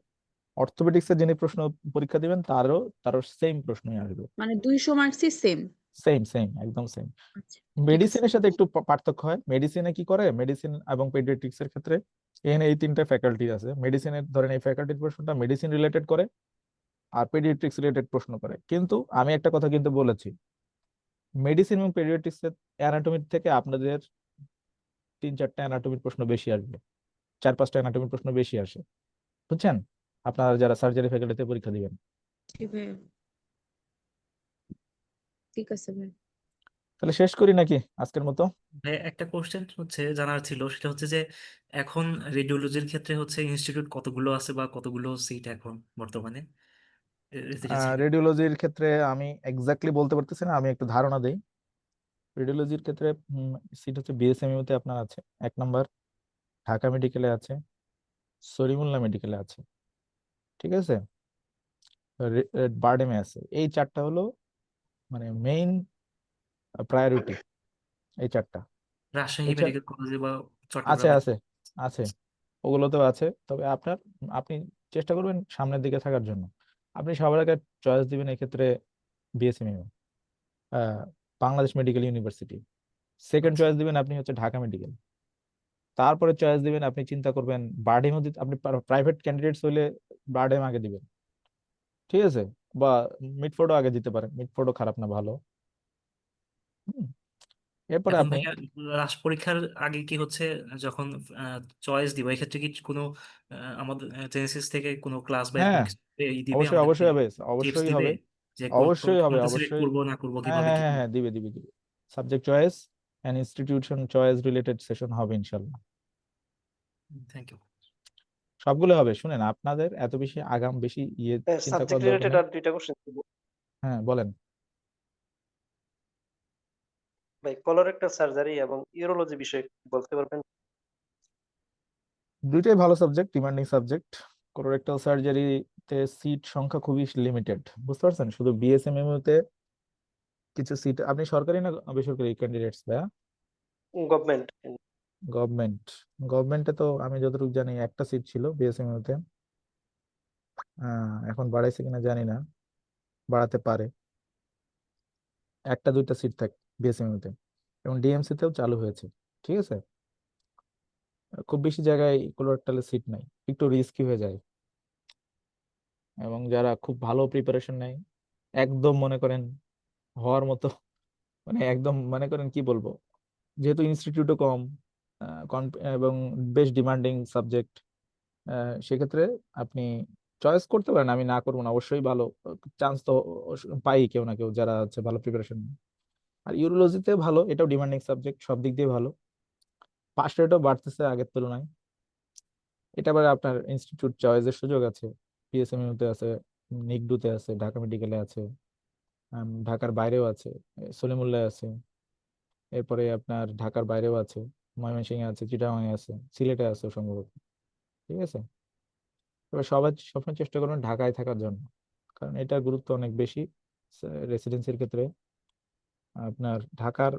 অর্থোপেডিক্সে যিনি প্রশ্ন পরীক্ষা দিবেন তারও সেম প্রশ্নই আসবে। মানে 200 মার্কসই সেম? সেম সেম, একদম সেম। আচ্ছা, ঠিক আছে। মেডিসিনের সাথে একটু পার্থক্য হয়। মেডিসিনে কি করে, মেডিসিন এবং পেডিয়াট্রিক্স এর ক্ষেত্রে এখানে এই তিনটা ফ্যাকাল্টি আছে। মেডিসিনের ধরেন এই ফ্যাকাল্টির প্রশ্নটা মেডিসিন রিলেটেড করে, আর পেডিয়াট্রিক্স রিলেটেড প্রশ্ন করে। কিন্তু আমি একটা কথা কিন্তু বলেছি, মেডিসিন এবং পেডিয়াট্রিক্স এর অ্যানাটমি থেকে আপনাদের 3-4টা অ্যানাটমির প্রশ্ন বেশি আসবে, 4-5টা অ্যানাটমির প্রশ্ন বেশি আসে, বুঝছেন? আপনারা যারা সার্জারি ফ্যাকাল্টিতে পরীক্ষা দিবেন। জি ভাইয়া, ঠিক আছে ভাই। তাহলে শেষ করি নাকি আজকের মতো? ভাই, একটা কোশ্চেন হচ্ছে জানার ছিল, সেটা হচ্ছে যে এখন রেডিওলজির ক্ষেত্রে হচ্ছে ইনস্টিটিউট কতগুলো আছে বা কতগুলো সিট এখন বর্তমানে রেসিডেন্সিতে? রেডিওলজির ক্ষেত্রে আমি এক্স্যাক্টলি বলতে পারতেছি না, আমি একটু ধারণা দেই। রেডিওলজির ক্ষেত্রে সিট হচ্ছে বিএসএমইউ তে আপনার আছে 1 নাম্বার, ঢাকা মেডিকেলে আছে, সলিমুল্লাহ মেডিকেলে আছে, ঠিক আছে, বারডেমে আছে। এই 4টা হলো মানে মেইন প্রায়োরিটি, এই 4টা। রাজশাহী এছাড়া মেডিকেল কলেজে বা আছে চট্টগ্রামে? আছে আছে, ওগুলোতেও আছে। তবে আপনি চেষ্টা করবেন সামনের দিকে থাকার জন্য। আপনি সবার আগে চয়েস দিবেন এক্ষেত্রে BSMU, Bangladesh medical university. Second আচ্ছা। চয়েস দিবেন আপনি হচ্ছে ঢাকা মেডিকেল। তারপরে চয়েস দিবেন, আপনি চিন্তা করবেন বারডেম, আপনি প্রাইভেট ক্যান্ডিডেটস হইলে বারডেম আগে দিবেন, ঠিক আছে? বা মিডফোর্ডও আগে দিতে পারেন, মিডফোর্ডও খারাপ না, ভালো। হুম, এরপরে এখন আপনি ভাইয়া, রাস পরীক্ষার আগে কি হচ্ছে, যখন চয়েস দিব এক্ষেত্রে কি কোনো আমাদের জেনেসিস থেকে কোনো ক্লাস বা এরকম হ্যাঁ, কিছু দিবে অবশ্যই আমাদেরকে, অবশ্যই হবে, টিপস অবশ্যই দিবে হবে, যে অবশ্যই হবে, কোনটা সিলেক্ট অবশ্যই। করবো না করবো, হ্যাঁ কিভাবে হ্যাঁ কি হ্যাঁ করবো? হ্যাঁ, দিবে দিবে দিবে। Subject choice and institution choice related session হবে ইনশাল্লাহ, থ্যাংক ইউ। সবগুলো হবে। শুনেন, আপনাদের এত বেশি আগাম বেশি চিন্তা সাবজেক্ট করার দরকার রিলেটেড নেই। আর 2টা কোশ্চেন। হ্যাঁ বলেন। ভাই, কলোরেক্টাল সার্জারি এবং ইউরোলজি বিষয়ে বলতে পারবেন? দুইটাই ভালো সাবজেক্ট, ডিমান্ডিং সাবজেক্ট। কোলোরেক্টাল সার্জারিতে সিট সংখ্যা খুবই লিমিটেড, বুঝতে পারছেন? শুধু বিএসএমএমইউ তে কিছু সিট। আপনি সরকারি না বেসরকারি ক্যান্ডিডেটস ভাইয়া? গভর্নমেন্ট। গভর্নমেন্ট। গভর্নমেন্টে তো আমি যতটুকু জানি একটা সিট ছিল বিএসএমইউ তে, এখন বাড়াইছে কিনা জানি না, বাড়াতে পারে। 1-2টা সিট থাকে বিএসএমইউ তে, এবং ডিএমসি তেও চালু হয়েছে, ঠিক আছে। খুব বেশি জায়গায় কোলোরেক্টালের সিট নাই, একটু রিস্কি হয়ে যায়। এবং যারা খুব ভালো প্রিপারেশন নেয়, একদম মনে করেন হওয়ার মতো, মানে একদম মনে করেন কি বলবো, যেহেতু ইনস্টিটিউটও কম, এবং বেশ ডিমান্ডিং সাবজেক্ট, সেক্ষেত্রে আপনি চয়েস করতে পারেন, আমি না করবো না, অবশ্যই ভালো চান্স তো পাই কেউ না কেউ যারা হচ্ছে ভালো প্রিপারেশন। আর ইউরোলজিতে ভালো, এটাও ডিমান্ডিং সাবজেক্ট, সব দিক দিয়ে ভালো, পাস রেটও বাড়তেছে আগের তুলনায়। এটা আবার আপনার ইনস্টিটিউট চয়েসের সুযোগ আছে, পিএসএমইউ তে আছে, নিকডুতে আছে, ঢাকা মেডিকেলে আছে, ঢাকার বাইরেও আছে, সলিমুল্লাহ আছে, এরপরে আপনার ঢাকার বাইরেও আছে, ময়মনসিংহে আছে, চিটাগাংয়ে আছে, সিলেটে আছে সম্ভবত, ঠিক আছে। তবে সবাই সবসময় চেষ্টা করবেন ঢাকায় থাকার জন্য, কারণ এটার গুরুত্ব অনেক বেশি রেসিডেন্সির ক্ষেত্রে। আপনার ঢাকার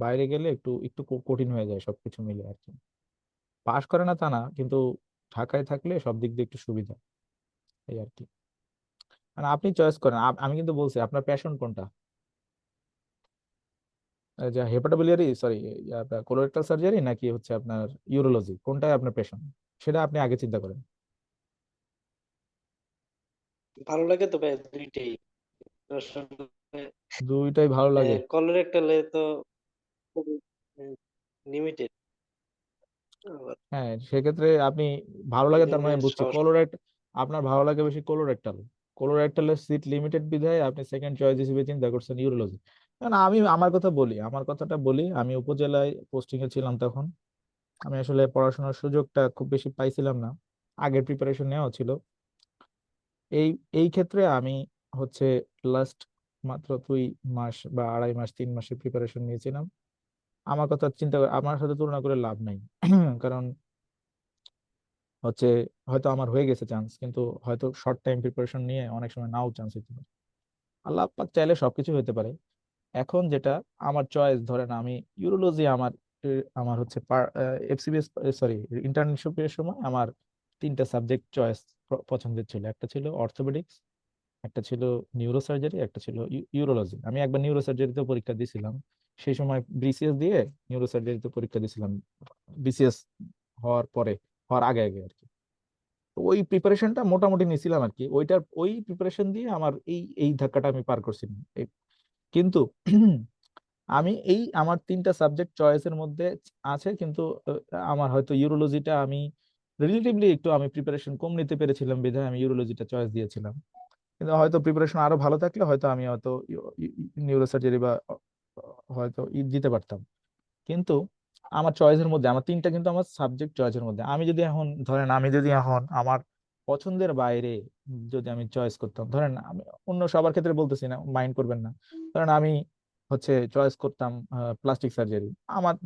বাইরে গেলে একটু একটু কঠিন হয়ে যায় সবকিছু মিলে আর কি। পাশ করে না তা না, কিন্তু ঢাকায় থাকলে সব দিক দিয়ে একটু সুবিধা, এই আর কি। মানে আপনি চয়েস করেন, আমি কিন্তু বলছি আপনার প্যাশন কোনটা, যা হেপাটোবিলিয়ারি সরি কোলোরেক্টাল সার্জারি নাকি হচ্ছে আপনার ইউরোলজি, কোনটাই আপনার পেশেন্ট, সেটা আপনি আগে চিন্তা করেন। ভালো লাগে তো ভাই দুইটাই আসলে। দুইটাই ভালো লাগে। কলোরেক্টালে তো খুবই লিমিটেড, হ্যাঁ, সেক্ষেত্রে আপনি ভালো লাগে তার মানে ইঞ্জিনিয়ারিং বুঝছি সমস্যা। কোলোরেক্ট, আপনার ভালো লাগে বেশি কোলোরেক্টাল। কোলোরেক্টালের সিট লিমিটেড বিধায় আপনি সেকেন্ড চয়েস হিসেবে চিন্তা করছেন ইউরোলজি। কারণ আমি আমার কথা বলি, আমার কথাটা বলি, আমি উপজেলায় পোস্টিং এ ছিলাম তখন, আমি আসলে পড়াশোনার সুযোগটা খুব বেশি পাইছিলাম না। আগের প্রিপারেশন নেওয়া ছিল। এই এই ক্ষেত্রে আমি হচ্ছে লাস্ট মাত্র 2 মাস বা 2.5 মাস 3 মাসের প্রিপারেশন নিয়েছিলাম। আমার কথা চিন্তা করে আমার সাথে তুলনা করে লাভ নাই। কারণ হচ্ছে হয়তো আমার হয়ে গেছে চান্স, কিন্তু হয়তো শর্ট টাইম প্রিপারেশন নিয়ে অনেক সময় নাও চান্স হতে পারে। আল্লাহ পাক চাইলে সবকিছু হতে পারে। এখন যেটা আমার চয়েস, ধরেন আমি ইউরোলজি আমার হচ্ছে এফসিবিএস সরি ইন্টার্নশিপের সময় আমার 3টা সাবজেক্ট চয়েস পছন্দের ছিল। একটা ছিল অর্থোপেডিক্স, একটা ছিল নিউরোসার্জারি, একটা ছিল ইউরোলজি। আমি একবার নিউরোসার্জারিতে পরীক্ষা দিয়েছিলাম, সেই সময় বিসিএস দিয়ে নিউরোসার্জারিতে পরীক্ষা দিয়েছিলাম, বিসিএস হওয়ার আগে আগে আর কি। তো ওই প্রিপারেশনটা মোটামুটি নিয়েছিলাম আর কি, ওই প্রিপারেশন দিয়ে আমার এই এই ধাক্কাটা আমি পার করছিলাম। কিন্তু আমি আমার 3টা সাবজেক্ট চয়েসের মধ্যে আছে, কিন্তু আমার হয়তো ইউরোলজিটা আমি রিলেটিভলি একটু আমি প্রিপারেশন কম নিতে পেরেছিলাম বিধায় আমি ইউরোলজিটা চয়েস দিয়েছিলাম। কিন্তু হয়তো প্রিপারেশন আরো ভালো থাকলে হয়তো আমি হয়তো নিউরোসার্জারি বা হয়তো দিতে পারতাম। কিন্তু আমার চয়েসের মধ্যে আমার 3টা কিন্তু আমার সাবজেক্ট চয়েসের মধ্যে, আমি যদি এখন আমার পছন্দের বাইরে যদি আমি চয়েস করতাম, ধরেন আমি অন্য সবার ক্ষেত্রে বলতেছি না, মাইন্ড করবেন না, ধরেন আমি হচ্ছে চয়েস করতাম প্লাস্টিক সার্জারি।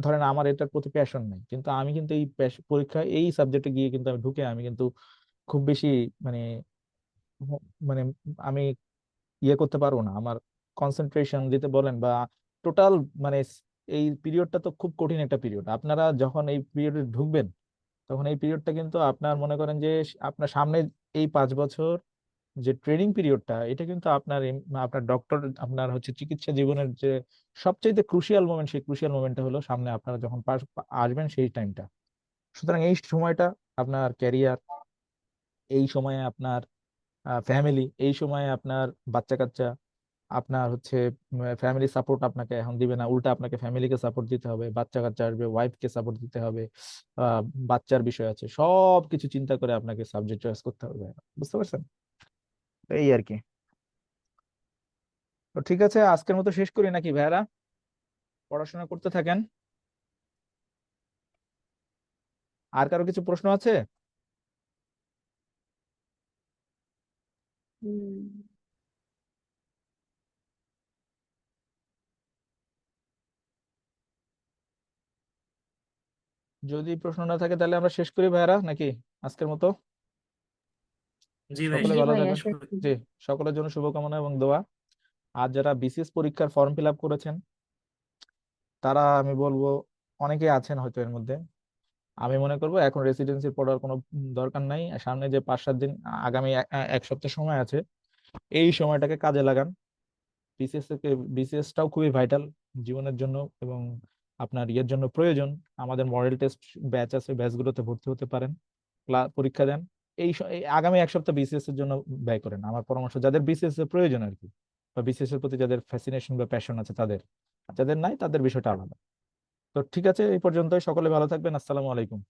ধরেন আমার এটার প্রতি প্যাশন নেই, কিন্তু আমি কিন্তু এই পরীক্ষা এই সাবজেক্টে গিয়ে কিন্তু আমি ঢুকে আমি কিন্তু খুব বেশি মানে মানে আমি করতে পারবো না। আমার কনসেন্ট্রেশন দিতে বলেন বা টোটাল মানে এই পিরিয়ডটা তো খুব কঠিন একটা পিরিয়ড। আপনারা যখন এই পিরিয়ডে ঢুকবেন তখন এই পিরিয়ডটা কিন্তু আপনার মনে করেন যে আপনার সামনে এই 5 বছর যে ট্রেনিং পিরিয়ডটা, এটা কিন্তু আপনার ডক্টর আপনার হচ্ছে চিকিৎসা জীবনের যে সবচেয়ে ক্রুশিয়াল মোমেন্ট, সেই ক্রুশিয়াল মোমেন্টটা হলো সামনে আপনারা যখন আসবেন সেই টাইমটা। সুতরাং এই সময়টা আপনার ক্যারিয়ার, এই সময়ে আপনার ফ্যামিলি, এই সময়ে আপনার বাচ্চা কাচ্চা, আপনার হচ্ছে ফ্যামিলি সাপোর্ট আপনাকে এখন দিবে না, উল্টা আপনাকে ফ্যামিলিকে সাপোর্ট দিতে হবে, বাচ্চা কাচ্চা আসবে, ওয়াইফকে সাপোর্ট দিতে হবে, আহ, বাচ্চার বিষয় আছে, সব কিছু চিন্তা করে আপনাকে সাবজেক্ট চয়েস করতে হবে। বুঝতে পারছেন? এই আর কি। তো ঠিক আছে, আজকের মতো শেষ করি নাকি ভাইয়ারা? পড়াশোনা করতে থাকেন। আর কারো কিছু প্রশ্ন আছে? হুম। যদি প্রশ্ন না থাকে তাহলে আমরা শেষ করি ভাইয়ারা নাকি আজকের মতো? জি ভাই, সকলে জি ভালো ভাইয়া থাকবেন। শেষ করি। জি, সকলের জন্য শুভকামনা এবং দোয়া। আর যারা বিসিএস পরীক্ষার ফর্ম ফিল আপ করেছেন তারা আমি বলবো অনেকেই আছেন হয়তো এর মধ্যে, আমি মনে করবো এখন রেসিডেন্সি পড়ার কোনো দরকার নাই। সামনে যে 5-7 দিন, আগামী এক সপ্তাহ সময় আছে, এই সময়টাকে কাজে লাগান। বিসিএসটাও খুবই ভাইটাল জীবনের জন্য এবং আপনার ইয়ের জন্য প্রয়োজন। আমাদের মডেল টেস্ট ব্যাচ আছে, ব্যাচগুলোতে ভর্তি হতে পারেন, পরীক্ষা দেন। এই আগামী এক সপ্তাহ বিসিএস এর জন্য ব্যয় করেন, আমার পরামর্শ, যাদের বিসিএস এর প্রয়োজন আর কি, বা বিসিএস এর প্রতি যাদের ফ্যাসিনেশন বা প্যাশন আছে তাদের। আর যাদের নাই তাদের বিষয়টা আলাদা। তো ঠিক আছে, এই পর্যন্তই। সকলে ভালো থাকবেন। আসসালামু আলাইকুম।